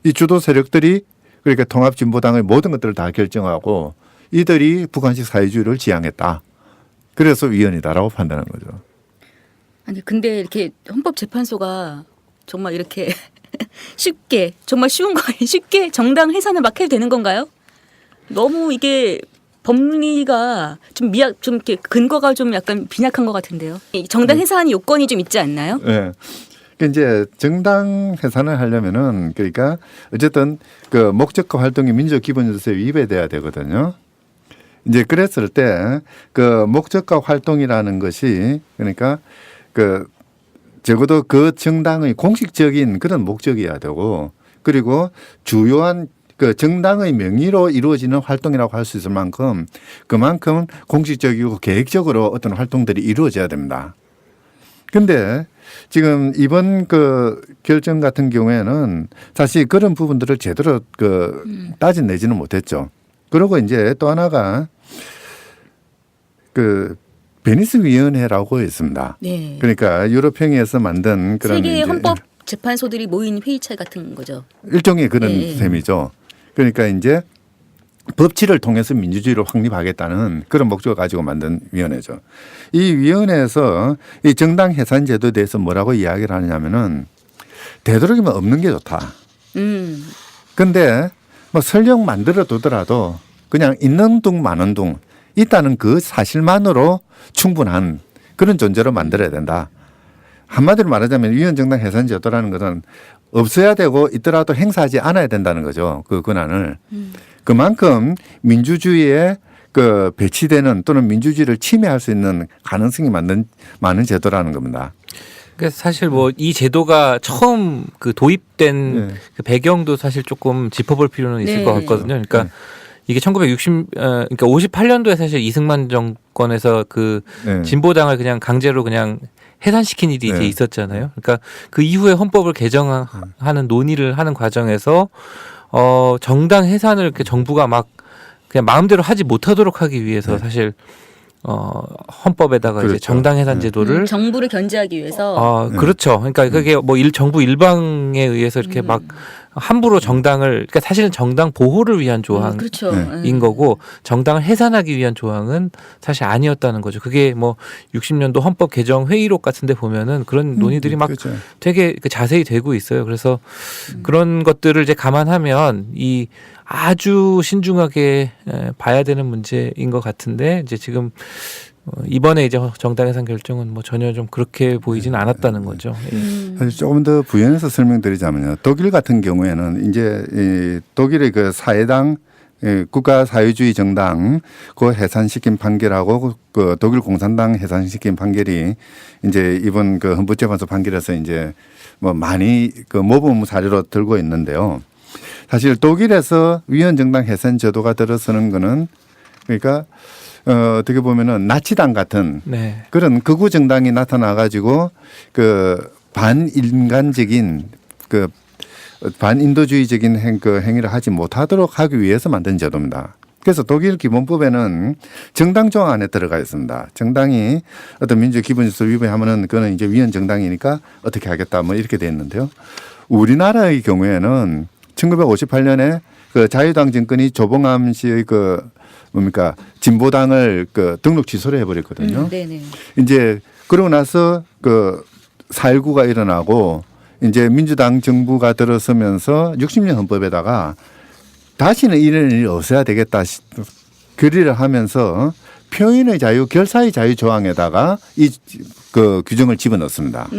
이 주도 세력들이 그러니까 통합진보당의 모든 것들을 다 결정하고 이들이 북한식 사회주의를 지향했다. 그래서 위헌이다라고 판단한 거죠. 아니 근데 이렇게 헌법재판소가 정말 이렇게 쉽게 정말 쉬운 거예요. 쉽게 정당 해산을 막 해도 되는 건가요? 너무 이게 법리가 좀 이렇게 근거가 좀 약간 빈약한 것 같은데요. 이 정당 해산 요건이 좀 있지 않나요? 네. 이제 정당 해산을 하려면은 그러니까 어쨌든 그 목적과 활동이 민주적 기본 질서에 위배돼야 되거든요. 이제 그랬을 때 그 목적과 활동이라는 것이 그러니까 그 적어도 그 정당의 공식적인 그런 목적이어야 되고 그리고 주요한 그 정당의 명의로 이루어지는 활동이라고 할 수 있을 만큼 그만큼 공식적이고 계획적으로 어떤 활동들이 이루어져야 됩니다. 그런데 지금 이번 그 결정 같은 경우에는 사실 그런 부분들을 제대로 따져내지는 못했죠. 그리고 이제 또 하나가 그 베니스 위원회라고 있습니다. 네. 그러니까 유럽행위에서 만든 그런 세계의 이제 헌법 재판소들이 모인 회의체 같은 거죠. 일종의 그런 예, 예. 셈이죠. 그러니까 이제 법치를 통해서 민주주의를 확립하겠다는 그런 목적을 가지고 만든 위원회죠. 이 위원회에서 이 정당 해산 제도에 대해서 뭐라고 이야기를 하냐면은 되도록이면 없는 게 좋다. 근데 뭐 설령 만들어 두더라도 그냥 있는 둥 마는 둥 있다는 그 사실만으로 충분한 그런 존재로 만들어야 된다. 한마디로 말하자면 위헌정당 해산 제도라는 것은 없어야 되고 있더라도 행사하지 않아야 된다는 거죠. 그 권한을. 그만큼 민주주의에 그 배치되는 또는 민주주의를 침해할 수 있는 가능성이 많은 제도라는 겁니다. 그러니까 사실 뭐 이 제도가 처음 그 도입된 그 배경도 사실 조금 짚어볼 필요는 있을 네. 것 같거든요. 그러니까 이게 그러니까 58년도에 사실 이승만 정권에서 그 진보당을 그냥 강제로 그냥 해산시킨 일이 이제 있었잖아요. 그러니까 그 이후에 헌법을 개정하는 논의를 하는 과정에서 정당 해산을 이렇게 정부가 막 그냥 마음대로 하지 못하도록 하기 위해서 사실 헌법에다가 그렇죠. 이제 정당 해산 제도를 정부를 견제하기 위해서 그렇죠. 그러니까 그게 뭐 정부 일방에 의해서 이렇게 막 함부로 정당을 그러니까 사실은 정당 보호를 위한 조항인 그렇죠. 거고 정당을 해산하기 위한 조항은 사실 아니었다는 거죠. 그게 뭐 60년도 헌법 개정 회의록 같은데 보면은 그런 논의들이 막 그렇죠. 되게 자세히 되고 있어요. 그래서 그런 것들을 이제 감안하면 이 아주 신중하게 봐야 되는 문제인 것 같은데 이제 지금 이번에 이제 정당 해산 결정은 뭐 전혀 좀 그렇게 보이지는 않았다는 거죠. 사실 조금 더 부연해서 설명드리자면요. 독일 같은 경우에는 이제 이 독일의 그 사회당 국가 사회주의 정당 그 해산시킨 판결하고 그 독일 공산당 해산시킨 판결이 이제 이번 그 헌법재판소 판결에서 이제 뭐 많이 그 모범 사례로 들고 있는데요. 사실 독일에서 위헌정당 해산 제도가 들어서는 거는 그러니까 어떻게 보면은 나치당 같은 그런 극우 정당이 나타나 가지고 그 반인간적인 그 반인도주의적인 행위를 하지 못하도록 하기 위해서 만든 제도입니다. 그래서 독일 기본법에는 정당 조항 안에 들어가 있습니다. 정당이 어떤 민주 기본 질서 위반하면은 그거는 이제 위헌 정당이니까 어떻게 하겠다 뭐 이렇게 돼 있는데요. 우리나라의 경우에는 1958년에 그 자유당 정권이 조봉암 씨의 그 뭡니까 진보당을 그 등록 취소를 해버렸거든요. 네네. 이제 그러고 나서 그 4.19가 일어나고 이제 민주당 정부가 들어서면서 60년 헌법에다가 다시는 이런 일이 없어야 되겠다 결의를 하면서 표현의 자유, 결사의 자유 조항에다가 이 그 규정을 집어넣습니다.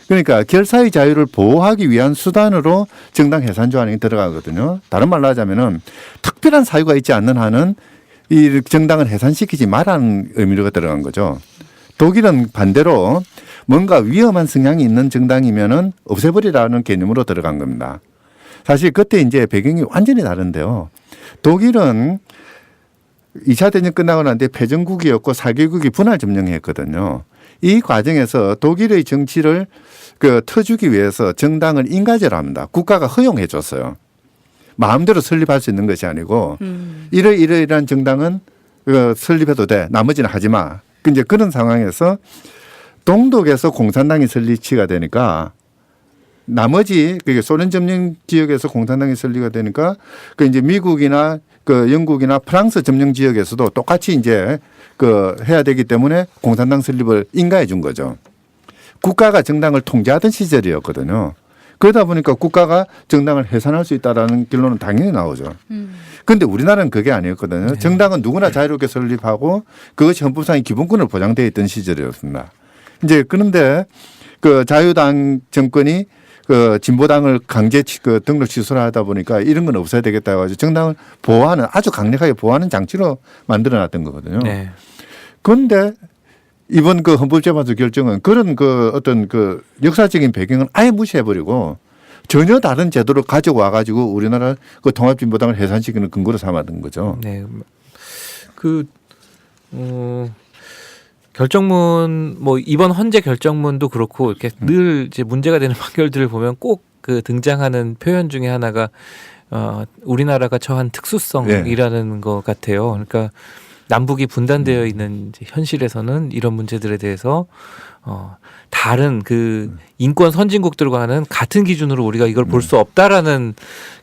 그러니까 결사의 자유를 보호하기 위한 수단으로 정당 해산 조항이 들어가거든요. 다른 말로 하자면은 특별한 사유가 있지 않는 한은 이 정당을 해산시키지 말라는 의미로 들어간 거죠. 독일은 반대로 뭔가 위험한 성향이 있는 정당이면은 없애버리라는 개념으로 들어간 겁니다. 사실 그때 이제 배경이 완전히 다른데요. 독일은 2차 대전 끝나고 난 뒤에 패전국이었고 4개국이 분할 점령했거든요. 이 과정에서 독일의 정치를 터주기 위해서 정당을 인가제로 합니다. 국가가 허용해 줬어요. 마음대로 설립할 수 있는 것이 아니고 이러이러이러한 정당은 설립해도 돼. 나머지는 하지 마. 이제 그런 상황에서 동독에서 공산당이 설립치가 되니까 나머지 소련 점령 지역에서 공산당이 설립가 되니까 그 이제 미국이나 그 영국이나 프랑스 점령 지역에서도 똑같이 이제 해야 되기 때문에 공산당 설립을 인가해 준 거죠. 국가가 정당을 통제하던 시절이었거든요. 그러다 보니까 국가가 정당을 해산할 수 있다라는 결론은 당연히 나오죠. 그런데 우리나라는 그게 아니었거든요. 정당은 누구나 자유롭게 설립하고 그것이 헌법상의 기본권으로 보장되어 있던 시절이었습니다. 이제 그런데 그 자유당 정권이 그 진보당을 강제 등록 취소를 하다 보니까 이런 건 없어야 되겠다 해가지고 정당을 보호하는 아주 강력하게 보호하는 장치로 만들어놨던 거거든요. 그런데 이번 그 헌법재판소 결정은 그런 어떤 역사적인 배경을 아예 무시해버리고 전혀 다른 제도를 가지고 와가지고 우리나라 그 통합진보당을 해산시키는 근거로 삼았던 거죠. 네. 결정문 뭐 이번 헌재 결정문도 그렇고 이렇게 늘 이제 문제가 되는 판결들을 보면 꼭 그 등장하는 표현 중에 하나가 우리나라가 처한 특수성이라는 것 같아요. 그러니까 남북이 분단되어 있는 이제 현실에서는 이런 문제들에 대해서 다른 그 인권 선진국들과는 같은 기준으로 우리가 이걸 볼 수 없다라는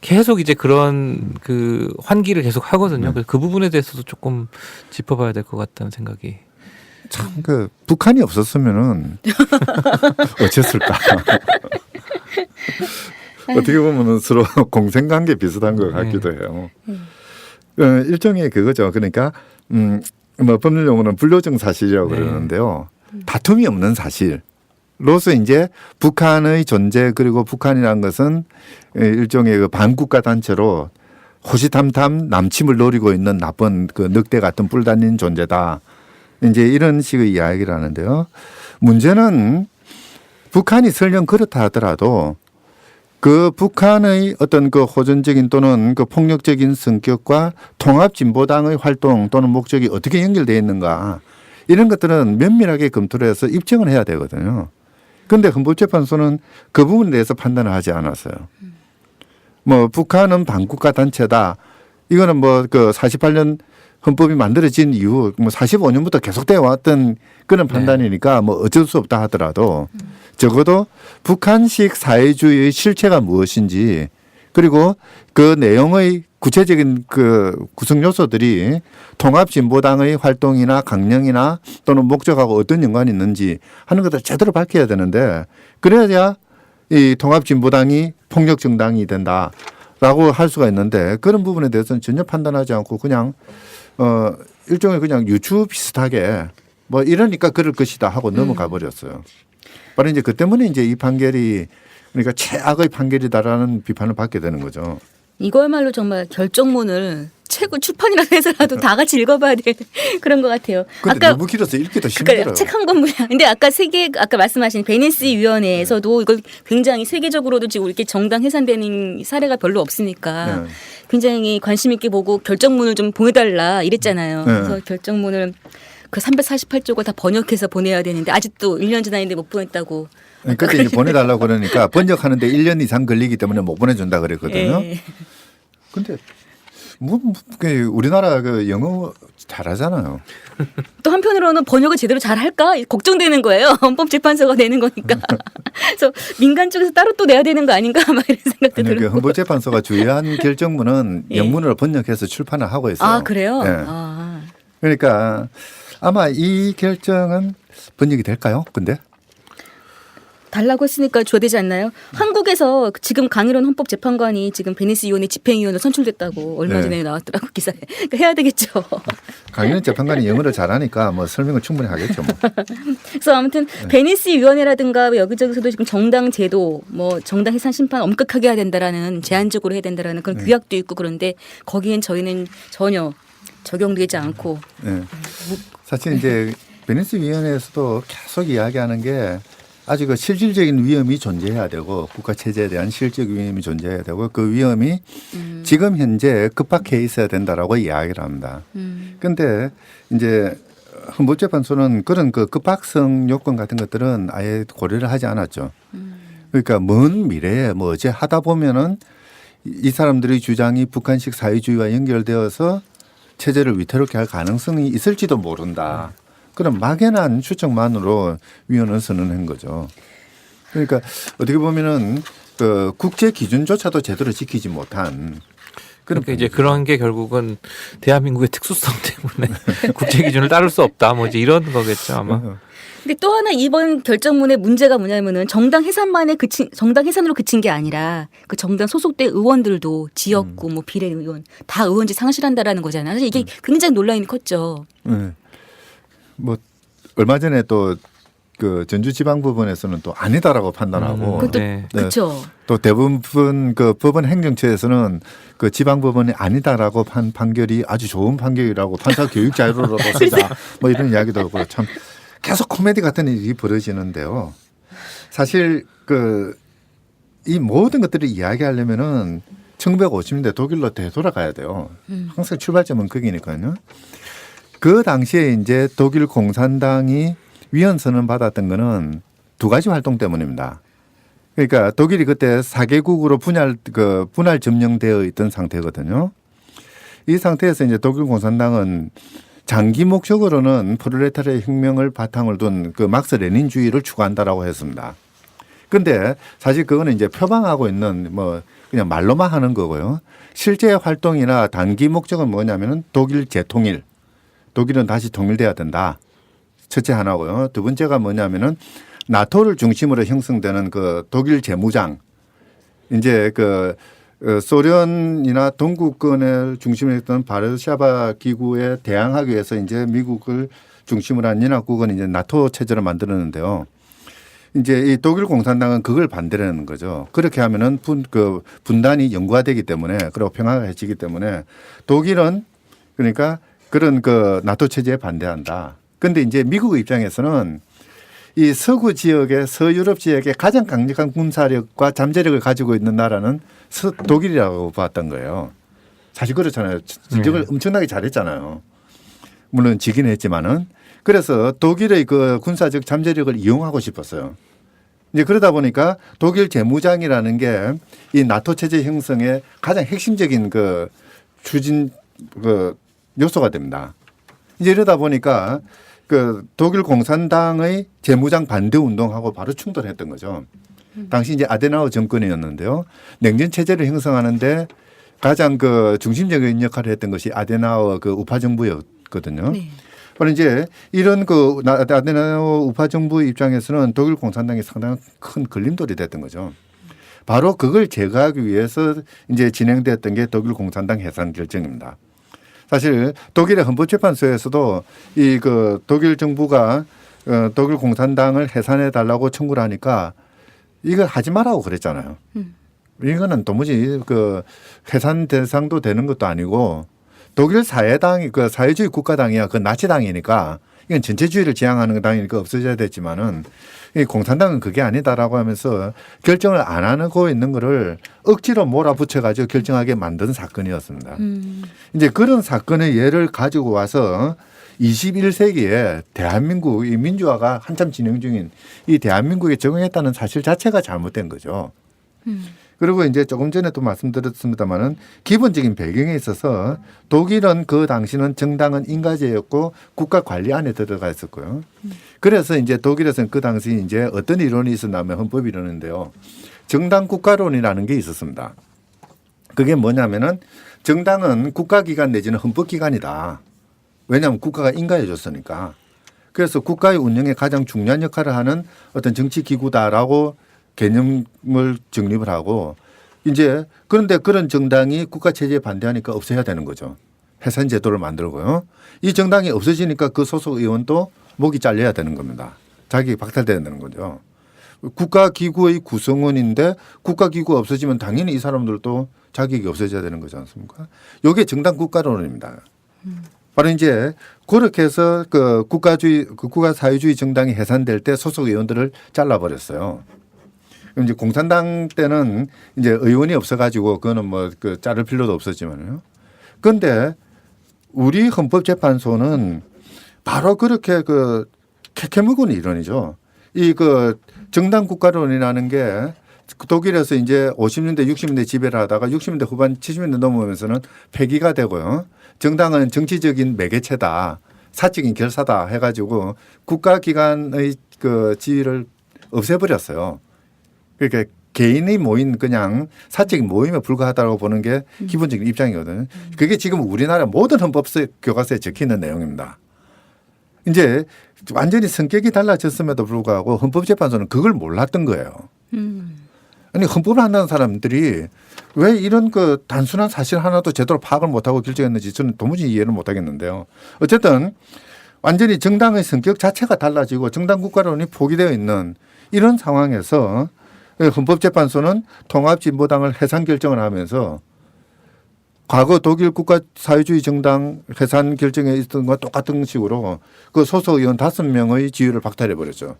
계속 이제 그런 그 환기를 계속 하거든요. 그래서 그 부분에 대해서도 조금 짚어봐야 될 것 같다는 생각이. 참 그 북한이 없었으면은 어땠을까? 어떻게 보면 서로 공생관계 비슷한 것 같기도 해요. 일종의 그거죠. 그러니까 뭐 법률 용어는 불로증 사실이라고 그러는데요. 다툼이 없는 사실로서 이제 북한의 존재 그리고 북한이라는 것은 일종의 그 반국가 단체로 호시탐탐 남침을 노리고 있는 나쁜 그 늑대 같은 뿔 달린 존재다. 이제 이런 식의 이야기를 하는데요. 문제는 북한이 설령 그렇다 하더라도 그 북한의 어떤 그 호전적인 또는 그 폭력적인 성격과 통합진보당의 활동 또는 목적이 어떻게 연결되어 있는가 이런 것들은 면밀하게 검토를 해서 입증을 해야 되거든요. 그런데 헌법재판소는 그 부분에 대해서 판단을 하지 않았어요. 뭐 북한은 반국가 단체다. 이거는 뭐 그 48년 헌법이 만들어진 이후 뭐 45년부터 계속되어 왔던 그런 판단이니까 뭐 어쩔 수 없다 하더라도 적어도 북한식 사회주의의 실체가 무엇인지 그리고 그 내용의 구체적인 그 구성 요소들이 통합진보당의 활동이나 강령이나 또는 목적하고 어떤 연관이 있는지 하는 것을 제대로 밝혀야 되는데 그래야 이 통합진보당이 폭력정당이 된다라고 할 수가 있는데 그런 부분에 대해서는 전혀 판단하지 않고 그냥 일종의 그냥 유추 비슷하게 뭐 이러니까 그럴 것이다 하고 넘어가 버렸어요. 바로 이제 그 때문에 이제 이 판결이 그러니까 최악의 판결이다라는 비판을 받게 되는 거죠. 이거야말로 정말 결정문을 최고 출판이라고 해서라도 다 같이 읽어봐야 될 그런 것 같아요. 근데 너무 길어서 읽기도 힘들어요. 책 한 권 분량. 근데 아까 말씀하신 베네스 위원회에서도 이걸 굉장히 세계적으로도 지금 이렇게 정당 해산되는 사례가 별로 없으니까 굉장히 관심 있게 보고 결정문을 좀 보내달라 이랬잖아요. 그래서 결정문을 그 348쪽을 다 번역해서 보내야 되는데 아직도 1년 지났는데 못 보냈다고. 그때 이제 보내달라고 그러니까 번역하는데 1년 이상 걸리기 때문에 못 보내준다 그랬거든요. 근데 우리나라 그 영어 잘하잖아요. 또 한편으로는 번역을 제대로 잘 할까 걱정되는 거예요. 헌법재판소가 내는 거니까. 그래서 민간 쪽에서 따로 또 내야 되는 거 아닌가 막 이런 생각도 들고. 그 헌법재판소가 주의한 결정문은 영문으로 번역해서 출판을 하고 있어요. 아 그래요? 네. 그러니까 아마 이 결정은 번역이 될까요? 근데? 달라고 했으니까 줘야 되지 않나요? 한국에서 지금 강일원 헌법재판관이 지금 베니스 위원회 집행위원으로 선출됐다고 얼마 전에 나왔더라고 기사에. 그러니까 해야 되겠죠. 강일원 재판관이 영어를 잘하니까 뭐 설명을 충분히 하겠죠. 뭐. 그래서 아무튼 베니스 위원회라든가 여기저기서도 지금 정당 제도, 뭐 정당 해산 심판 엄격하게 해야 된다라는 제한적으로 해야 된다라는 그런 규약도 있고 그런데 거기엔 저희는 전혀 적용되지 않고. 사실 이제 베니스 위원회에서도 계속 이야기하는 게 아주 그 실질적인 위험이 존재해야 되고 국가 체제에 대한 실질적 위험이 존재해야 되고 그 위험이 지금 현재 급박해 있어야 된다라고 이야기를 합니다. 그런데 이제 헌법재판소는 그런 그 급박성 요건 같은 것들은 아예 고려를 하지 않았죠. 그러니까 먼 미래에 뭐 어제 하다 보면은 이 사람들의 주장이 북한식 사회주의와 연결되어서 체제를 위태롭게 할 가능성이 있을지도 모른다. 그런 막연한 추측만으로 위원을 선언한 거죠. 그러니까 어떻게 보면은 그 국제 기준조차도 제대로 지키지 못한 그러니까 이제 그런 게 결국은 대한민국의 특수성 때문에 국제 기준을 따를 수 없다. 뭐 이제 이런 거겠죠 아마. 근데 또 하나 이번 결정문의 문제가 뭐냐면은 정당 해산으로 그친 게 아니라 그 정당 소속된 의원들도 지역구 뭐 비례의원 다 의원직 상실한다라는 거잖아요. 사실 이게 굉장히 논란이 컸죠. 뭐 얼마 전에 또 그 전주지방법원에서는 또 아니다라고 판단하고 그것도 그렇죠. 또 대부분 그 법원 행정처에서는 그 지방법원이 아니다라고 판결이 아주 좋은 판결이라고 판사 교육 자료로도 쓰자 뭐 이런 이야기도 하고 참 계속 코미디 같은 일이 벌어지는데요. 사실 그 이 모든 것들을 이야기하려면은 1950년대 독일로 되돌아가야 돼요. 항상 출발점은 거기니까요. 그 당시에 이제 독일 공산당이 위헌선언 받았던 거는 두 가지 활동 때문입니다. 그러니까 독일이 그때 4개국으로 분할 점령되어 있던 상태거든요. 이 상태에서 이제 독일 공산당은 장기 목적으로는 프롤레타리아 혁명을 바탕을 둔 그 막스 레닌주의를 추구한다라고 했습니다. 근데 사실 그거는 이제 표방하고 있는 뭐 그냥 말로만 하는 거고요. 실제 활동이나 단기 목적은 뭐냐면은 독일 재통일. 독일은 다시 통일돼야 된다. 첫째 하나고요. 두 번째가 뭐냐면은 나토를 중심으로 형성되는 그 독일 재무장. 이제 소련이나 동구권을 중심으로 했던 바르샤바 기구에 대항하기 위해서 이제 미국을 중심으로 한 연합국은 이제 나토 체제를 만들었는데요. 이제 이 독일 공산당은 그걸 반대라는 거죠. 그렇게 하면은 분단이 영구화되기 때문에 그리고 평화가 해지기 때문에 독일은 그러니까 그런 나토 체제에 반대한다. 그런데 이제 미국 입장에서는 이 서구 지역의 서유럽 지역에 가장 강력한 군사력과 잠재력을 가지고 있는 나라는 독일이라고 봤던 거예요. 사실 그렇잖아요. 진적을 엄청나게 잘했잖아요. 물론 지긴 했지만은. 그래서 독일의 그 군사적 잠재력을 이용하고 싶었어요. 이제 그러다 보니까 독일 재무장이라는 게 이 나토 체제 형성의 가장 핵심적인 추진 요소가 됩니다. 이제 이러다 보니까 독일 공산당의 재무장 반대 운동하고 바로 충돌했던 거죠. 당시 이제 아데나우 정권이었는데요. 냉전 체제를 형성하는데 가장 중심적인 역할을 했던 것이 아데나우 우파 정부였거든요. 네. 바로 이제 이런 아데나우 우파 정부 입장에서는 독일 공산당이 상당히 큰 걸림돌이 됐던 거죠. 바로 그걸 제거하기 위해서 이제 진행됐던 게 독일 공산당 해산 결정입니다. 사실 독일의 헌법재판소에서도 독일 정부가 독일 공산당을 해산해 달라고 청구를 하니까 이거 하지 말라고 그랬잖아요. 이거는 도무지 해산 대상도 되는 것도 아니고 독일 사회당이 사회주의 국가당이야. 나치당이니까 이건 전체주의를 지향하는 당이니까 없어져야 됐지만은 이 공산당은 그게 아니다라고 하면서 결정을 안 하고 있는 거를 억지로 몰아붙여 가지고 결정하게 만든 사건이었습니다. 이제 그런 사건의 예를 가지고 와서 21세기에 대한민국 이 민주화가 한참 진행 중인 이 대한민국에 적용했다는 사실 자체가 잘못된 거죠. 그리고 이제 조금 전에 또 말씀드렸습니다마는 기본적인 배경에 있어서 독일은 그 당시는 정당은 인가제였고 국가 관리 안에 들어가 있었고요. 그래서 이제 독일에서는 그 당시 이제 어떤 이론이 있었냐면 헌법 이론인데요. 정당 국가론이라는 게 있었습니다. 그게 뭐냐면은 정당은 국가기관 내지는 헌법기관이다. 왜냐하면 국가가 인가해 줬으니까. 그래서 국가의 운영에 가장 중요한 역할을 하는 어떤 정치기구다라고 개념을 정립을 하고 이제 그런데 그런 정당이 국가 체제에 반대하니까 없애야 되는 거죠. 해산 제도를 만들고요. 이 정당이 없어지니까 그 소속 의원도 목이 잘려야 되는 겁니다. 자격이 박탈돼야 되는 거죠. 국가기구의 구성원인데 국가기구가 없어지면 당연히 이 사람들도 자격이 없어져야 되는 거지 않습니까? 이게 정당 국가론입니다. 바로 이제 그렇게 해서 국가 사회주의 정당이 해산될 때 소속 의원들을 잘라버렸어요. 이제 공산당 때는 이제 의원이 없어가지고 그거는 자를 필요도 없었지만요. 그런데 우리 헌법재판소는 바로 그렇게 캐캐묵은 이론이죠. 이 정당 국가론이라는 게 독일에서 이제 50년대, 60년대 지배를 하다가 60년대 후반, 70년대 넘어오면서는 폐기가 되고요. 정당은 정치적인 매개체다, 사적인 결사다 해가지고 국가기관의 지위를 없애버렸어요. 그러니까 개인이 모인 그냥 사적인 모임에 불과하다고 보는 게 기본적인 입장이거든요. 그게 지금 우리나라 모든 헌법 교과서에 적혀 있는 내용입니다. 이제 완전히 성격이 달라졌음에도 불구하고 헌법재판소는 그걸 몰랐던 거예요. 아니 헌법을 한다는 사람들이 왜 이런 단순한 사실 하나도 제대로 파악을 못하고 결정했는지 저는 도무지 이해를 못하겠는데요. 어쨌든 완전히 정당의 성격 자체가 달라지고 정당 국가론이 포기되어 있는 이런 상황에서 헌법재판소는 통합진보당을 해산 결정을 하면서 과거 독일 국가 사회주의 정당 해산 결정에 있었던 것과 똑같은 식으로 그 소속 의원 5명의 지위를 박탈해 버렸죠.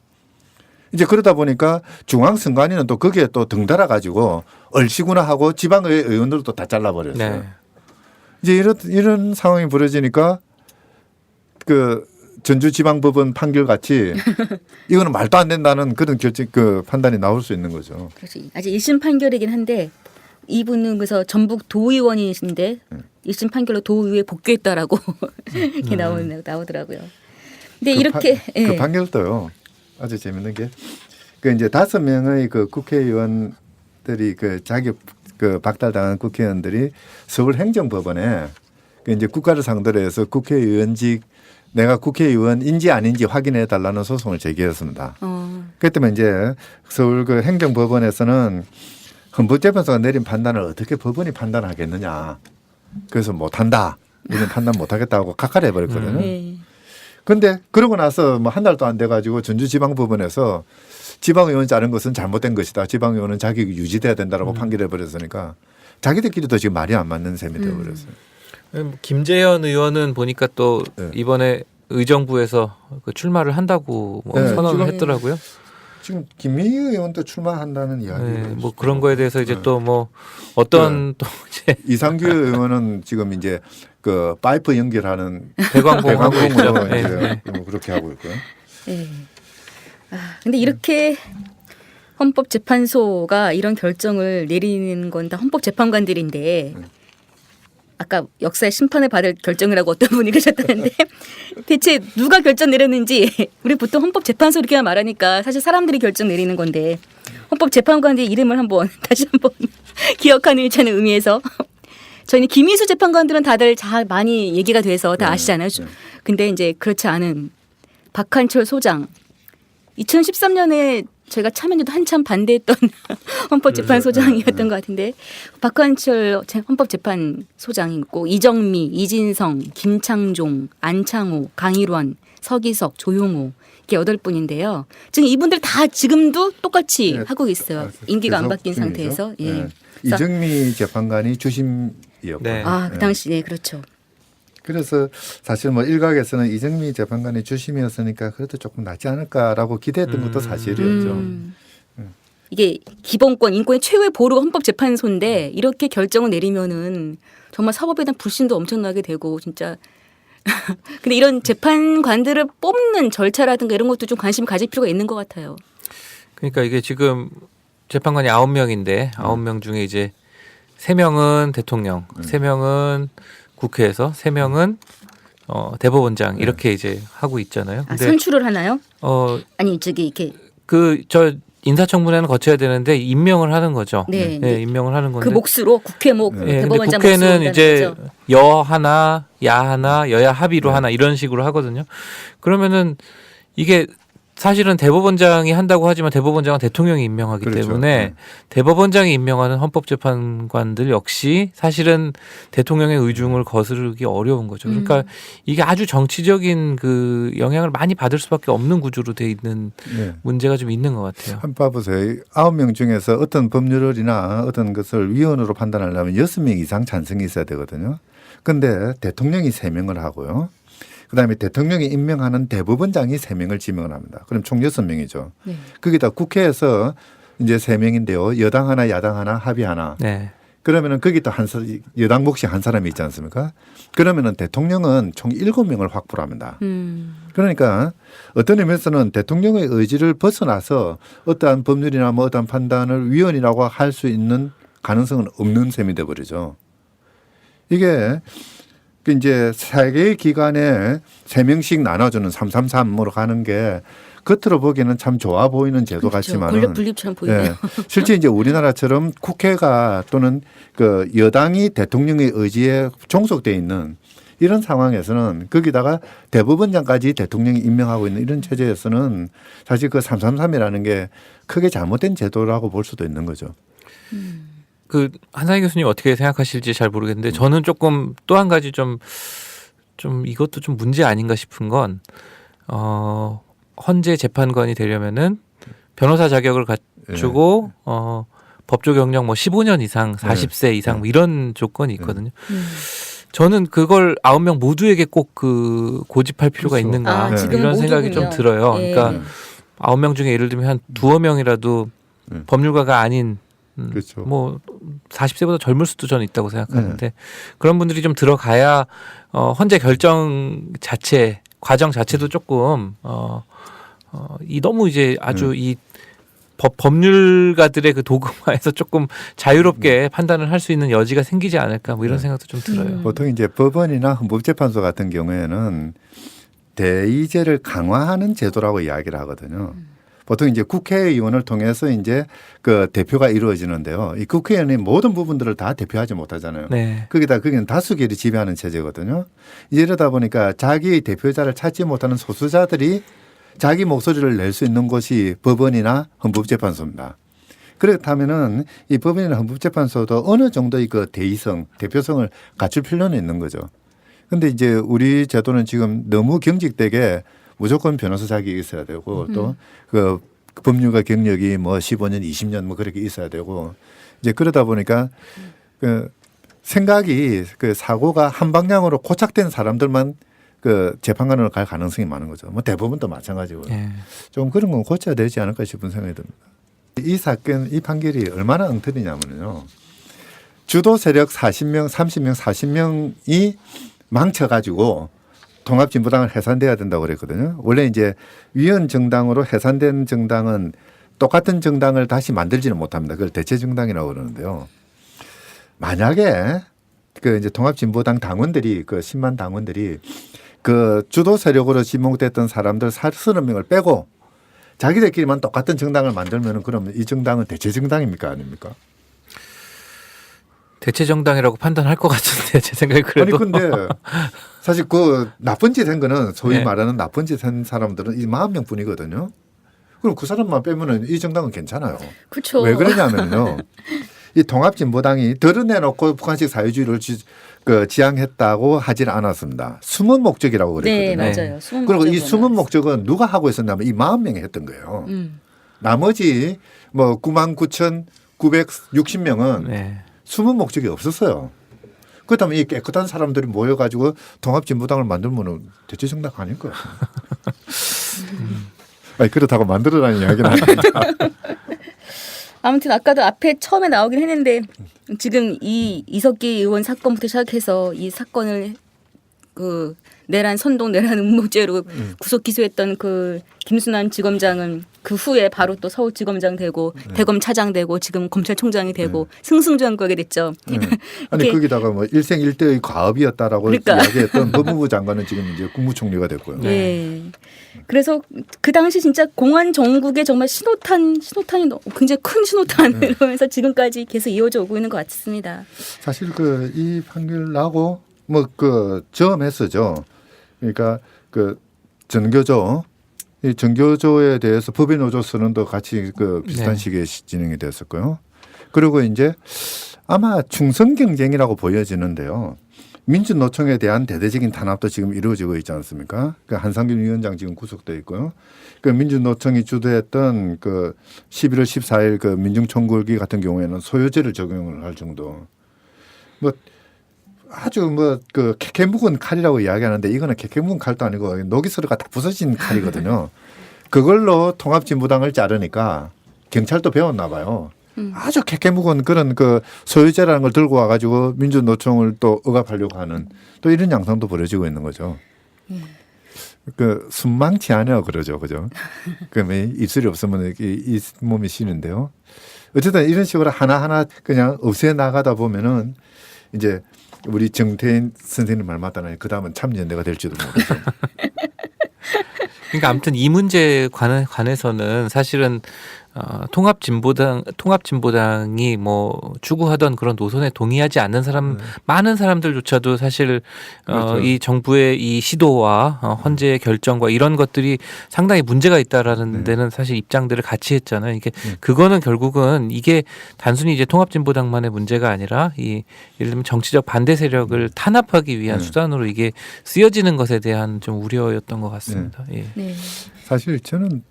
이제 그러다 보니까 중앙선관위는 또 거기에 또 등달아 가지고 얼씨구나 하고 지방의 의원들도 다 잘라버렸어요. 네. 이제 이런 상황이 벌어지니까 그 전주지방법원 판결 같이 이거는 말도 안 된다는 그런 결정 그 판단이 나올 수 있는 거죠. 그렇지. 아직 1심 판결이긴 한데 이분은 그래서 전북 도의원이신데 1심 판결로 도의회에 복귀했다라고 이렇게 나오더라고요. 근데 이렇게 그 판결도요. 아주 재밌는 게 그 이제 5명의 그 국회의원들이 그 자격 그 박탈당한 국회의원들이 서울행정법원에 그 이제 국가를 상대로 해서 국회의원직 내가 국회의원인지 아닌지 확인해 달라는 소송을 제기했습니다. 그렇기 때문에 이제 서울 그 행정법원에서는 헌법재판소가 내린 판단을 어떻게 법원이 판단하겠느냐. 그래서 못한다. 이런 판단 못하겠다고 각하를 해버렸거든요. 그런데 그러고 나서 뭐 한 달도 안 돼가지고 전주지방법원에서 지방의원 자른 것은 잘못된 것이다. 지방의원은 자격이 유지돼야 된다라고 판결해버렸으니까 자기들끼리도 지금 말이 안 맞는 셈이 되어버렸어요. 김재현 의원은 보니까 또 네. 이번에 의정부에서 그 출마를 한다고 뭐 네, 선언을 지금 했더라고요. 지금 김민희 의원도 출마한다는 이야기. 네, 뭐 그런 거에 대해서 이제 또 뭐 어떤 또 이제 이상규 의원은 지금 이제 그 파이프 연결하는 대광봉 하고 있죠. 대광봉으로 네, 이제 네. 뭐 그렇게 하고 있고요. 네. 근데 이렇게 헌법재판소가 이런 결정을 내리는 건 다 헌법재판관들인데 아까 역사의 심판을 받을 결정이라고 어떤 분이 그러셨다는데 대체 누가 결정 내렸는지 우리 보통 헌법재판소 이렇게 말하니까 사실 사람들이 결정 내리는 건데 헌법재판관들의 이름을 한번 다시 한번 기억하는 일차는 의미에서 저희는 김희수 재판관들은 다들 잘 많이 얘기가 돼서 다 아시잖아요. 근데 이제 그렇지 않은 박한철 소장 2013년에 제가 참여도 한참 반대했던 헌법재판소장이었던 것 같은데 박한철 헌법재판소장이 있고 이정미, 이진성, 김창종, 안창호, 강일원, 서기석, 조용호 이렇게 8분인데요. 지금 이분들 다 지금도 똑같이 네. 하고 있어요. 임기가 안 바뀐 중이죠. 상태에서. 예. 네. 이정미 재판관이 주심이었고. 네. 그 당시에 그렇죠. 그래서 사실 뭐 일각에서는 이정미 재판관이 주심이었으니까 그래도 조금 낫지 않을까라고 기대했던 것도 사실이었죠. 이게 기본권, 인권의 최후의 보루가 헌법재판소인데 이렇게 결정을 내리면은 정말 사법에 대한 불신도 엄청나게 되고 진짜. 근데 이런 재판관들을 뽑는 절차라든가 이런 것도 좀 관심 가질 필요가 있는 것 같아요. 그러니까 이게 지금 재판관이 9명인데 9명 중에 이제 3명은 대통령, 3명은 국회에서 3명은 대법원장 이렇게 이제 하고 있잖아요. 근데 선출을 하나요? 아니 저기 이렇게 저 인사청문회는 거쳐야 되는데 임명을 하는 거죠. 네, 네, 임명을 하는 건데 그 몫으로 국회 목 네, 대법원장 근데 국회는 몫으로 이제 거죠? 여 하나, 야 하나, 여야 합의로 하나 이런 식으로 하거든요. 그러면은 이게 사실은 대법원장이 한다고 하지만 대법원장은 대통령이 임명하기 그렇죠. 때문에 대법원장이 임명하는 헌법재판관들 역시 사실은 대통령의 의중을 거스르기 어려운 거죠. 그러니까 이게 아주 정치적인 그 영향을 많이 받을 수밖에 없는 구조로 돼 있는 문제가 좀 있는 것 같아요. 한번 봐보세요. 9명 중에서 어떤 법률이나 어떤 것을 위헌으로 판단하려면 6명 이상 찬성이 있어야 되거든요. 그런데 대통령이 3명을 하고요. 그다음에 대통령이 임명하는 대법원장이 3명을 지명을 합니다. 그럼 총 6명이죠. 네. 거기다 국회에서 이제 3명인데요. 여당 하나, 야당 하나, 합의 하나. 네. 그러면은 거기 또 여당 몫이 한 사람이 있지 않습니까? 그러면은 대통령은 총 7명을 확보를 합니다. 그러니까 어떤 의미에서는 대통령의 의지를 벗어나서 어떠한 법률이나 뭐 어떠한 판단을 위헌이라고 할 수 있는 가능성은 없는 셈이 돼 버리죠. 이게 이제 3개의 기관에 3명씩 나눠주는 333으로 가는 게 겉으로 보기에는 참 좋아 보이는 제도 그렇죠. 같지만 권력 분립처럼 보이네요. 실제 이제 우리나라처럼 국회가 또는 그 여당이 대통령의 의지에 종속돼 있는 이런 상황에서는 거기다가 대법원장까지 대통령이 임명하고 있는 이런 체제에서는 사실 그 333이라는 게 크게 잘못된 제도라고 볼 수도 있는 거죠. 그 한상희 교수님 어떻게 생각하실지 잘 모르겠는데 저는 조금 또 한 가지 좀 이것도 좀 문제 아닌가 싶은 건 헌재 재판관이 되려면은 변호사 자격을 갖추고 법조 경력 뭐 15년 이상 40세 이상 뭐 이런 조건이 있거든요. 저는 그걸 9명 모두에게 꼭 그 고집할 필요가 그렇죠. 있는가 지금 이런 생각이 좀 모두군요. 들어요. 예. 그러니까 9명 중에 예를 들면 한 2명이라도 법률가가 아닌 그렇죠. 뭐 40세보다 젊을 수도 저는 있다고 생각하는데 그런 분들이 좀 들어가야 헌재 결정 자체가 과정 자체도 조금 이 너무 이제 아주 이 법률가들의 그 도구화에서 조금 자유롭게 판단을 할 수 있는 여지가 생기지 않을까 뭐 이런 생각도 좀 들어요. 보통 이제 법원이나 헌법재판소 같은 경우에는 대의제를 강화하는 제도라고 이야기를 하거든요. 보통 이제 국회의원을 통해서 이제 그 대표가 이루어지는데요. 이 국회의원이 모든 부분들을 다 대표하지 못하잖아요. 네. 거기는 다수결이 지배하는 체제거든요. 이러다 보니까 자기의 대표자를 찾지 못하는 소수자들이 자기 목소리를 낼 수 있는 곳이 법원이나 헌법재판소입니다. 그렇다면은 이 법원이나 헌법재판소도 어느 정도의 그 대의성, 대표성을 갖출 필요는 있는 거죠. 근데 이제 우리 제도는 지금 너무 경직되게 무조건 변호사 자격이 있어야 되고 또 그 법률가 경력이 뭐 15년, 20년 뭐 그렇게 있어야 되고 이제 그러다 보니까 그 생각이 그 사고가 한 방향으로 고착된 사람들만 그 재판관으로 갈 가능성이 많은 거죠. 뭐 대법원도 마찬가지고요. 예. 좀 그런 건 고쳐야 되지 않을까 싶은 생각이 듭니다. 이 사건, 이 판결이 얼마나 엉터리냐면요. 주도 세력 40명, 30명, 40명이 망쳐가지고 통합진보당을 해산돼야 된다고 그랬거든요. 원래 이제 위헌 정당으로 해산된 정당은 똑같은 정당을 다시 만들지는 못합니다. 그걸 대체 정당이라고 그러는데요. 만약에 그 이제 통합진보당 당원들이 그 10만 당원들이 그 주도 세력으로 지목됐던 사람들 30명을 빼고 자기들끼리만 똑같은 정당을 만들면은 그러면 이 정당은 대체 정당입니까 아닙니까? 대체 정당이라고 판단할 것 같은데 제 생각에 그래도. 아니 근데 사실 그 나쁜 짓 한 거는 소위 네. 말하는 나쁜 짓 한 사람들은 이 40명뿐이거든요. 그럼 그 사람만 빼면은 이 정당은 괜찮아요. 그렇죠. 왜 그러냐면요. 이 통합진보당이 드러내놓고 북한식 사회주의를 지향했다고 하질 않았습니다. 숨은 목적이라고 네, 그랬거든요. 맞아요. 숨은 그리고 이 목적으로 숨은 나왔어요. 목적은 누가 하고 있었냐면 이 40명이 했던 거예요. 나머지 뭐 99,960명은 네. 숨은 목적이 없었어요. 그렇다면 이 깨끗한 사람들이 모여가지고 통합진보당을 만들면 대체 정당 아닐 거예요. 아니, 그렇다고 만들어라는 이야기는 아닙니다. 아무튼 아까도 앞에 처음에 나오긴 했는데 지금 이 이석기 의원 사건부터 시작해서 이 사건을 그 내란 선동 내란 음모죄로 구속 기소했던 그 김순환 지검장은 그 후에 바로 또 서울지검장 되고 대검 차장 되고 지금 검찰총장이 되고 승승장구하게 됐죠. 아니 이게- 거기다가 뭐 일생일대의 과업이었다라고 그러니까. 이야기했던 법무부 장관은 지금 이제 국무총리가 됐고요. 예. 그래서 그 당시 진짜 공안 정국의 정말 신호탄이 굉장히 큰 신호탄 이러면서 지금까지 계속 이어져 오고 있는 것 같습니다. 사실 그 이 판결 나고 뭐 그 점에서죠. 그러니까 그 전교조 이 전교조에 대해서 법인노조 선언도 같이 그 비슷한 네. 시기에 진행이 됐었고요. 그리고 이제 아마 충성 경쟁이라고 보여지는데요. 민주노총에 대한 대대적인 탄압도 지금 이루어지고 있지 않습니까? 그 한상균 위원장 지금 구속돼 있고요. 그 민주노총이 주도했던 그 11월 14일 그 민중총궐기 같은 경우에는 소요제를 적용을 할 정도. 뭐 아주 뭐 그 캐캐 묵은 칼이라고 이야기하는데 이거는 캐캐 묵은 칼도 아니고 녹이스르가 다 부서진 칼이거든요. 그걸로 통합진보당을 자르니까 경찰도 배웠나 봐요. 아주 캐캐 묵은 그런 그 소유죄라는 걸 들고 와가지고 민주노총을 또 억압하려고 하는 또 이런 양상도 벌어지고 있는 거죠. 그 순망치 않아 그러죠, 그죠? 그러면 입술이 없으면 이 몸이 쉬는데요. 어쨌든 이런 식으로 하나하나 그냥 없애 나가다 보면은 이제 우리 정태인 선생님 말 맞다는 그 다음은 참여연대가 될지도 모르죠. 그러니까 아무튼 이 문제에 관해서는 사실은 통합진보당이 뭐 추구하던 그런 노선에 동의하지 않는 사람 많은 사람들조차도 사실 그렇죠. 이 정부의 이 시도와 헌재의 결정과 이런 것들이 상당히 문제가 있다라는 데는 사실 입장들을 같이 했잖아요. 이게 그거는 결국은 이게 단순히 이제 통합진보당만의 문제가 아니라 이 예를 들면 정치적 반대 세력을 탄압하기 위한 수단으로 이게 쓰여지는 것에 대한 좀 우려였던 것 같습니다. 예. 네. 사실 저는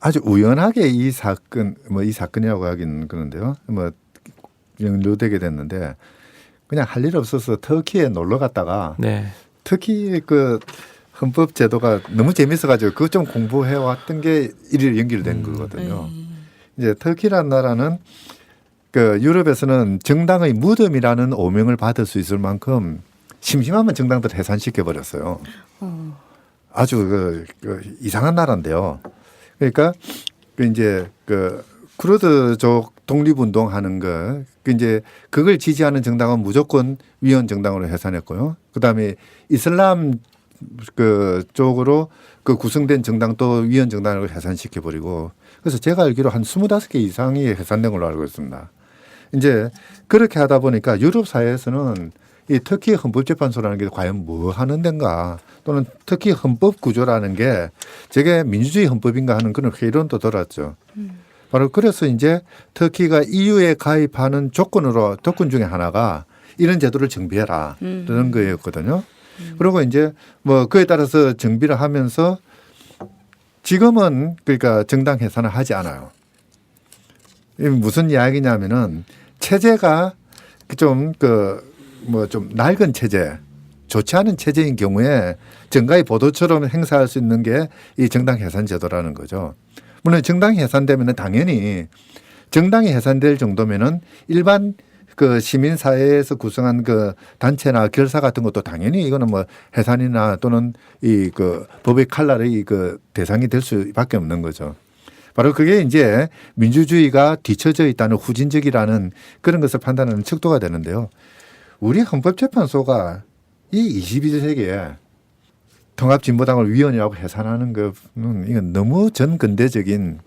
아주 우연하게 이 사건이라고 하긴 그런데요. 뭐 연루되게 됐는데 그냥 할 일 없어서 터키에 놀러 갔다가 네. 터키 그 헌법 제도가 너무 재밌어가지고 그거 좀 공부해 왔던 게 이리 연결된 거거든요. 이제 터키라는 나라는 그 유럽에서는 정당의 무덤이라는 오명을 받을 수 있을 만큼 심심하면 정당들 해산시켜 버렸어요. 아주 이상한 나라인데요. 그러니까 이제 쿠르드족 독립운동하는 이제 그걸 지지하는 정당은 무조건 위헌 정당으로 해산했고요. 그다음에 이슬람 쪽으로 구성된 정당도 위헌 정당으로 해산시켜 버리고, 그래서 제가 알기로 한 25개 이상이 해산된 걸로 알고 있습니다. 이제 그렇게 하다 보니까 유럽 사회에서는 이 터키 헌법재판소라는 게 과연 뭐 하는 데인가, 또는 터키 헌법 구조라는 게 저게 민주주의 헌법인가 하는 그런 회의론도 돌았죠. 바로 그래서 이제 터키가 EU에 가입하는 조건 중에 하나가 이런 제도를 정비해라 그런 거였거든요. 그리고 이제 뭐 그에 따라서 정비를 하면서 지금은 그러니까 정당 해산을 하지 않아요. 이게 무슨 이야기냐면은 체제가 좀 낡은 체제, 좋지 않은 체제인 경우에 정가의 보도처럼 행사할 수 있는 게 이 정당 해산 제도라는 거죠. 물론 정당이 해산되면은 당연히 정당이 해산될 정도면은 일반 시민 사회에서 구성한 단체나 결사 같은 것도 당연히 이거는 뭐 해산이나 또는 이 법의 칼날의 대상이 될 수밖에 없는 거죠. 바로 그게 이제 민주주의가 뒤처져 있다는 후진적이라는 그런 것을 판단하는 척도가 되는데요. 우리 헌법재판소가 이 22세기에 통합진보당을 위헌이라고 해산하는 것은 이건 너무 전근대적인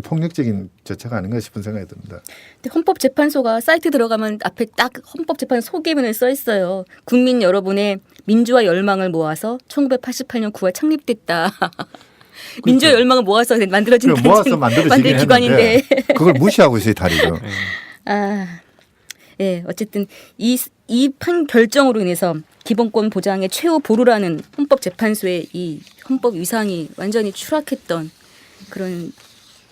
폭력적인 조처가 아닌가 싶은 생각이 듭니다. 근데 헌법재판소가 사이트 들어가면 앞에 딱 헌법재판소 소개문을 써 있어요. 국민 여러분의 민주화 열망을 모아서 1988년 9월 창립됐다. 민주화 열망을 모아서 만들어진 모아서 만들어진 기관인데 그걸 무시하고 있어요, 다리죠. 예, 어쨌든 이 판 결정으로 인해서 기본권 보장의 최후 보루라는 헌법재판소의 이 헌법 위상이 완전히 추락했던 그런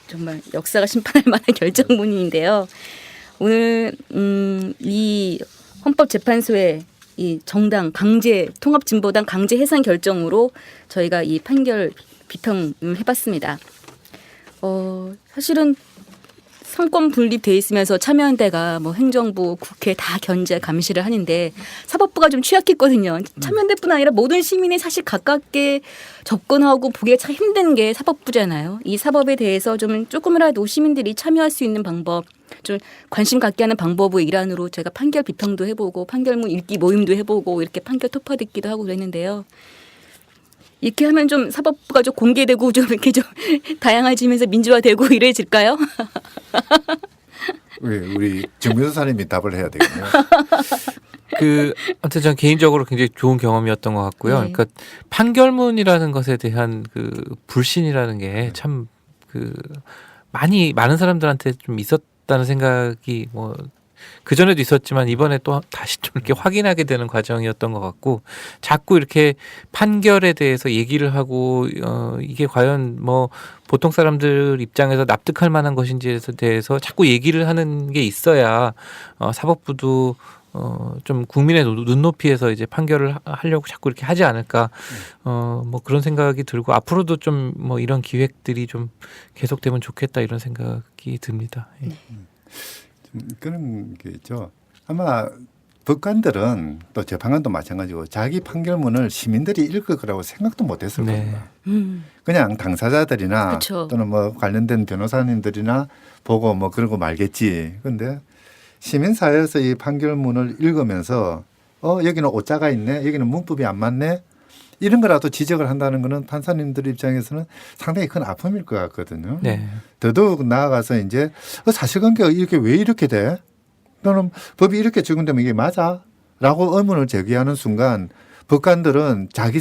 정말 역사가 심판할 만한 결정문인데요. 오늘 이 헌법재판소의 이 정당 강제 통합진보당 강제 해산 결정으로 저희가 이 판결 비평을 해봤습니다. 사실은 상권 분립돼 있으면서 참여연대가 뭐 행정부, 국회 다 견제 감시를 하는데 사법부가 좀 취약했거든요. 참여연대뿐 아니라 모든 시민이 사실 가깝게 접근하고 보기가 참 힘든 게 사법부잖아요. 이 사법에 대해서 좀 조금이라도 시민들이 참여할 수 있는 방법, 좀 관심 갖게 하는 방법의 일환으로 제가 판결 비평도 해보고 판결문 읽기 모임도 해보고 이렇게 판결 토파 듣기도 하고 그랬는데요. 이렇게 하면 좀 사법부가 좀 공개되고 좀 이렇게 좀 다양해지면서 민주화되고 이래질까요? 우리 정 변호사님이 답을 해야 되겠네요. 아무튼 전 개인적으로 굉장히 좋은 경험이었던 것 같고요. 네. 그러니까 판결문이라는 것에 대한 불신이라는 게 참 많은 사람들한테 좀 있었다는 생각이 뭐 그전에도 있었지만 이번에 또 다시 좀 이렇게 확인하게 되는 과정이었던 것 같고, 자꾸 이렇게 판결에 대해서 얘기를 하고 이게 과연 뭐 보통 사람들 입장에서 납득할 만한 것인지에 대해서 자꾸 얘기를 하는 게 있어야 사법부도 좀 국민의 눈높이에서 이제 판결을 하려고 자꾸 이렇게 하지 않을까, 뭐 그런 생각이 들고 앞으로도 좀 뭐 이런 기획들이 좀 계속되면 좋겠다 이런 생각이 듭니다. 예. 네. 그런 게 있죠. 아마 법관들은 또 재판관도 마찬가지고 자기 판결문을 시민들이 읽을 거라고 생각도 못했을 겁니다. 그냥 당사자들이나 그쵸. 또는 뭐 관련된 변호사님들이나 보고 뭐 그러고 말겠지. 그런데 시민사회에서 이 판결문을 읽으면서 여기는 오자가 있네, 여기는 문법이 안 맞네, 이런 거라도 지적을 한다는 거는 판사님들 입장에서는 상당히 큰 아픔일 것 같거든요. 네. 더더욱 나아가서 이제 사실관계가 이렇게 왜 이렇게 돼? 또는 법이 이렇게 적용되면 이게 맞아? 라고 의문을 제기하는 순간 법관들은 자기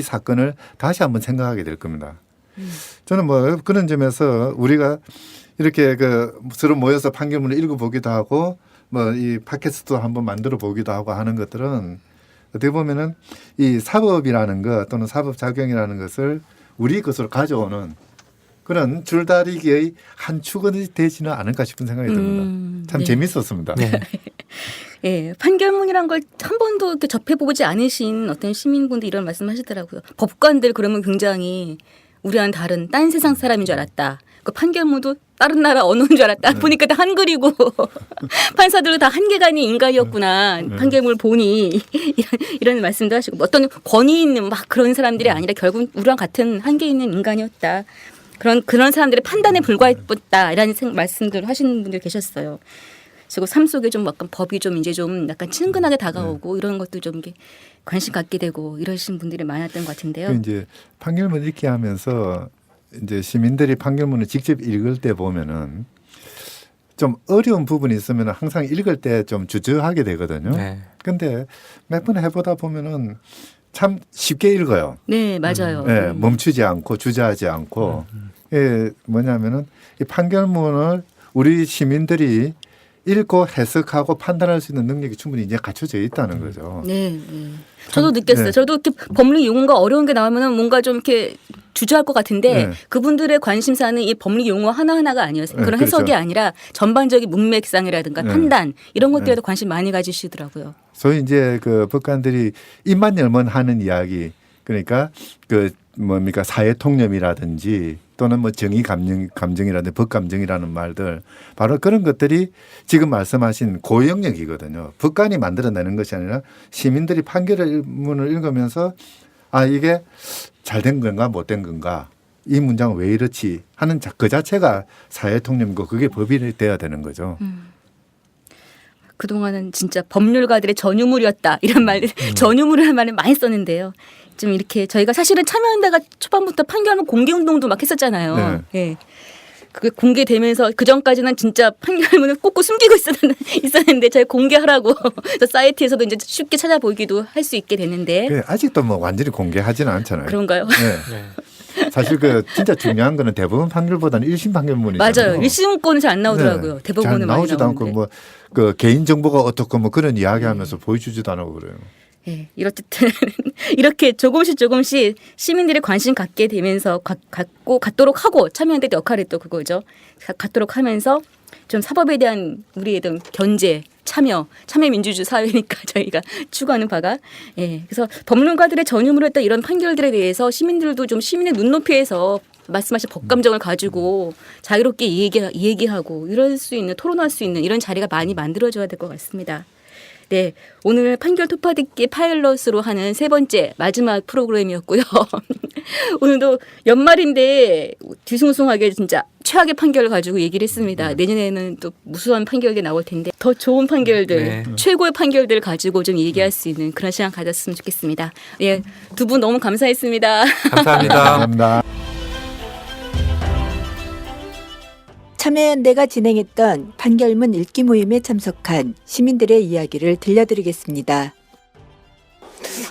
사건을 다시 한번 생각하게 될 겁니다. 저는 뭐 그런 점에서 우리가 이렇게 서로 모여서 판결문을 읽어보기도 하고 뭐 이 팟캐스트도 한번 만들어 보기도 하고 하는 것들은 어떻게 보면은 이 사법이라는 것 또는 사법작용이라는 것을 우리 것으로 가져오는 그런 줄다리기의 한 축은 되지는 않을까 싶은 생각이 듭니다. 참 네. 재밌었습니다. 네. 예, 판결문이란 걸 한 번도 이렇게 접해보지 않으신 어떤 시민분들 이런 말씀하시더라고요. 법관들 그러면 굉장히 우리와는 다른 딴 세상 사람인 줄 알았다. 그 판결문도 다른 나라 언어인 줄 알았다. 보니까 다 한글이고 판사들도 다 한계간의 인간이었구나. 판결문을 보니 이런 말씀도 하시고 어떤 권위 있는 막 그런 사람들이 아니라 결국 우리랑 같은 한계 있는 인간이었다. 그런 사람들의 판단에 불과했다라는 말씀들을 하시는 분들 계셨어요. 그리고 삶 속에 좀 약간 법이 좀 이제 좀 약간 친근하게 다가오고 이런 것도 좀 이렇게 관심 갖게 되고 이러신 분들이 많았던 것 같은데요. 그 이제 판결문 읽기 하면서 이제 시민들이 판결문을 직접 읽을 때 보면은 좀 어려운 부분이 있으면 항상 읽을 때 좀 주저하게 되거든요. 네. 근데 몇 번 해보다 보면은 참 쉽게 읽어요. 네, 맞아요. 예, 멈추지 않고 주저하지 않고 예, 뭐냐면은 이 판결문을 우리 시민들이 읽고 해석하고 판단할 수 있는 능력이 충분히 이제 갖춰져 있다는 거죠. 네, 네. 저도 느꼈어요. 네. 저도 이렇게 법률 용어가 어려운 게 나오면은 뭔가 좀 이렇게 주저할 것 같은데 네. 그분들의 관심사는 이 법률 용어 하나하나가 아니었어요. 네, 그런 그렇죠. 해석이 아니라 전반적인 문맥상이라든가 네. 판단 이런 것들에도 관심 많이 가지시더라고요. 소위 이제 그 법관들이 입만 열면 하는 이야기 그러니까 그 뭡니까 사회 통념이라든지 또는 뭐 정의 감정이라든지 법 감정이라는 말들 바로 그런 것들이 지금 말씀하신 고영역이거든요. 법관이 만들어내는 것이 아니라 시민들이 판결문을 읽으면서 아 이게 잘된 건가 못된 건가 이 문장은 왜 이렇지 하는 그 자체가 사회 통념이고 그게 법이 돼야 되는 거죠. 그동안은 진짜 법률가들의 전유물이었다 이런 말들 전유물이라는 말을 많이 썼는데요. 좀 이렇게 저희가 사실은 참여연대가 초반부터 판결문 공개운동도 막 했었잖아요. 예. 그게 공개되면서 그 전까지는 진짜 판결문을 꽂고 숨기고 있었는데 저희 공개하라고 사이트에서도 이제 쉽게 찾아보기도 할 수 있게 됐는데 그 아직도 뭐 완전히 공개하지는 않잖아요. 그런가요? 네. 사실 그 진짜 중요한 거는 대법원 판결보다는 1심 판결문이잖아요. 맞아요. 1심권은 잘 안 나오더라고요. 대법원은 잘 많이 나오지도 않고 나오는데. 뭐 그 개인 정보가 어떻고 뭐 그런 이야기하면서 보여주지도 않고 그래요. 예, 이렇듯 이렇게 조금씩 시민들이 관심 갖게 되면서 갖도록 하고 참여연대 역할이 또 그거죠. 갖도록 하면서 좀 사법에 대한 우리의 좀 견제, 참여 민주주의 사회니까 저희가 추구하는 바가 그래서 법률가들의 전유물을 했던 이런 판결들에 대해서 시민들도 좀 시민의 눈높이에서 말씀하신 법감정을 가지고 자유롭게 얘기하고 이럴 수 있는 토론할 수 있는 이런 자리가 많이 만들어져야 될 것 같습니다. 네, 오늘 판결 토파듣기 파일럿으로 하는 세 번째 마지막 프로그램이었고요. 오늘도 연말인데 뒤숭숭하게 진짜 최악의 판결을 가지고 얘기를 했습니다. 내년에는 또 무수한 판결들이 나올 텐데 더 좋은 판결들, 최고의 판결들을 가지고 좀 얘기할 수 있는 그런 시간 가졌으면 좋겠습니다. 예, 두 분 너무 감사했습니다. 감사합니다. 감사합니다. 참여연대가 진행했던 판결문 읽기 모임에 참석한 시민들의 이야기를 들려드리겠습니다.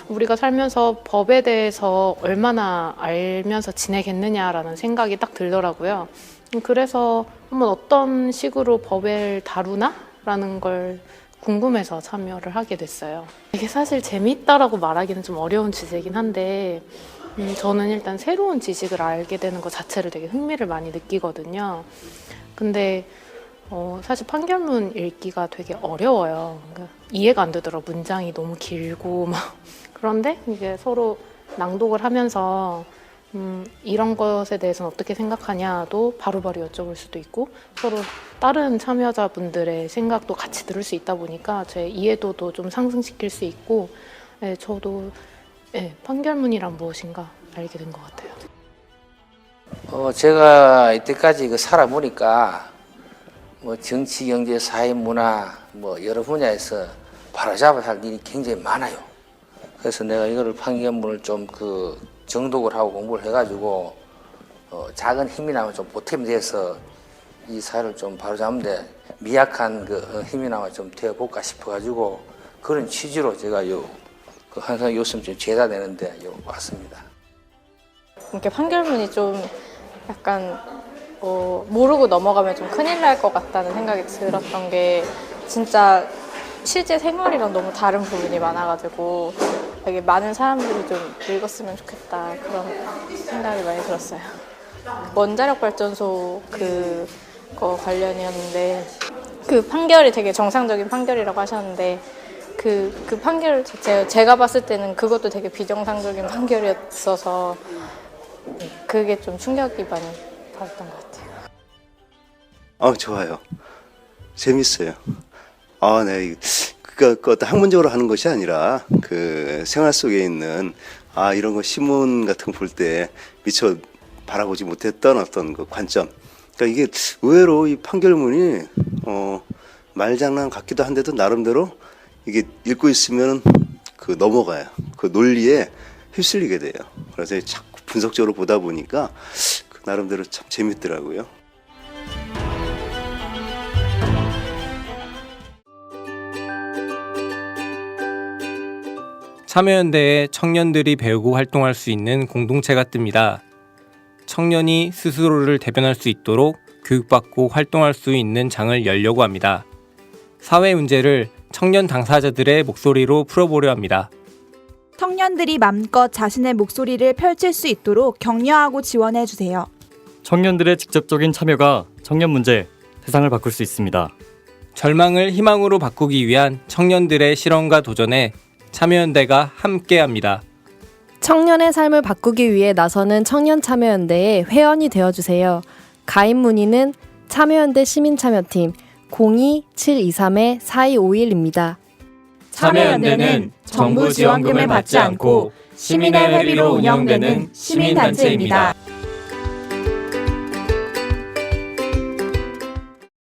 우리가 살면서 법에 대해서 얼마나 알면서 지내겠느냐라는 생각이 딱 들더라고요. 그래서 한번 어떤 식으로 법을 다루나라는 걸 궁금해서 참여를 하게 됐어요. 이게 사실 재미있다라고 말하기는 좀 어려운 주제이긴 한데 저는 일단 새로운 지식을 알게 되는 것 자체를 되게 흥미를 많이 느끼거든요. 근데 사실 판결문 읽기가 되게 어려워요. 그러니까 이해가 안 되더라고요. 문장이 너무 길고 막. 그런데 이게 서로 낭독을 하면서 이런 것에 대해서는 어떻게 생각하냐도 바로바로 여쭤볼 수도 있고 서로 다른 참여자분들의 생각도 같이 들을 수 있다 보니까 제 이해도도 좀 상승시킬 수 있고 저도 판결문이란 무엇인가 알게 된 것 같아요. 제가 이때까지 살아보니까 뭐 정치, 경제, 사회, 문화 뭐 여러 분야에서 바로잡아야 할 일이 굉장히 많아요. 그래서 내가 이거를 판결문을 좀 정독을 하고 공부를 해가지고 작은 힘이나마 좀 보탬이 돼서 이 사회를 좀 바로잡는데 미약한 힘이나마 좀 되어볼까 싶어가지고 그런 취지로 제가 항상 요즘 좀 죄다 내는데 왔습니다. 이렇게 판결문이 좀 약간 모르고 넘어가면 좀 큰일 날 것 같다는 생각이 들었던 게 진짜 실제 생활이랑 너무 다른 부분이 많아가지고 되게 많은 사람들이 좀 읽었으면 좋겠다 그런 생각이 많이 들었어요. 원자력 발전소 그거 관련이었는데 그 판결이 되게 정상적인 판결이라고 하셨는데 그 판결 자체 제가 봤을 때는 그것도 되게 비정상적인 판결이었어서 그게 좀 충격이 많이 받았던 것 같아요. 좋아요. 재밌어요. 네. 그러니까 어떤 학문적으로 하는 것이 아니라 그 생활 속에 있는 이런 거 신문 같은 거 볼 때 미처 바라보지 못했던 어떤 그 관점. 그러니까 이게 의외로 이 판결문이 말장난 같기도 한데도 나름대로 이게 읽고 있으면 그 넘어가요. 그 논리에 휩쓸리게 돼요. 그래서 자꾸 분석적으로 보다 보니까 그 나름대로 참 재밌더라고요. 참여연대에 청년들이 배우고 활동할 수 있는 공동체가 뜹니다. 청년이 스스로를 대변할 수 있도록 교육받고 활동할 수 있는 장을 열려고 합니다. 사회 문제를 청년 당사자들의 목소리로 풀어보려 합니다. 청년들이 맘껏 자신의 목소리를 펼칠 수 있도록 격려하고 지원해 주세요. 청년들의 직접적인 참여가 청년 문제, 세상을 바꿀 수 있습니다. 절망을 희망으로 바꾸기 위한 청년들의 실험과 도전에 참여연대가 함께합니다. 청년의 삶을 바꾸기 위해 나서는 청년참여연대의 회원이 되어주세요. 가입 문의는 참여연대 시민참여팀 02-723-4251입니다. 참여연대는 정부 지원금을 받지 않고 시민의 회비로 운영되는 시민단체입니다.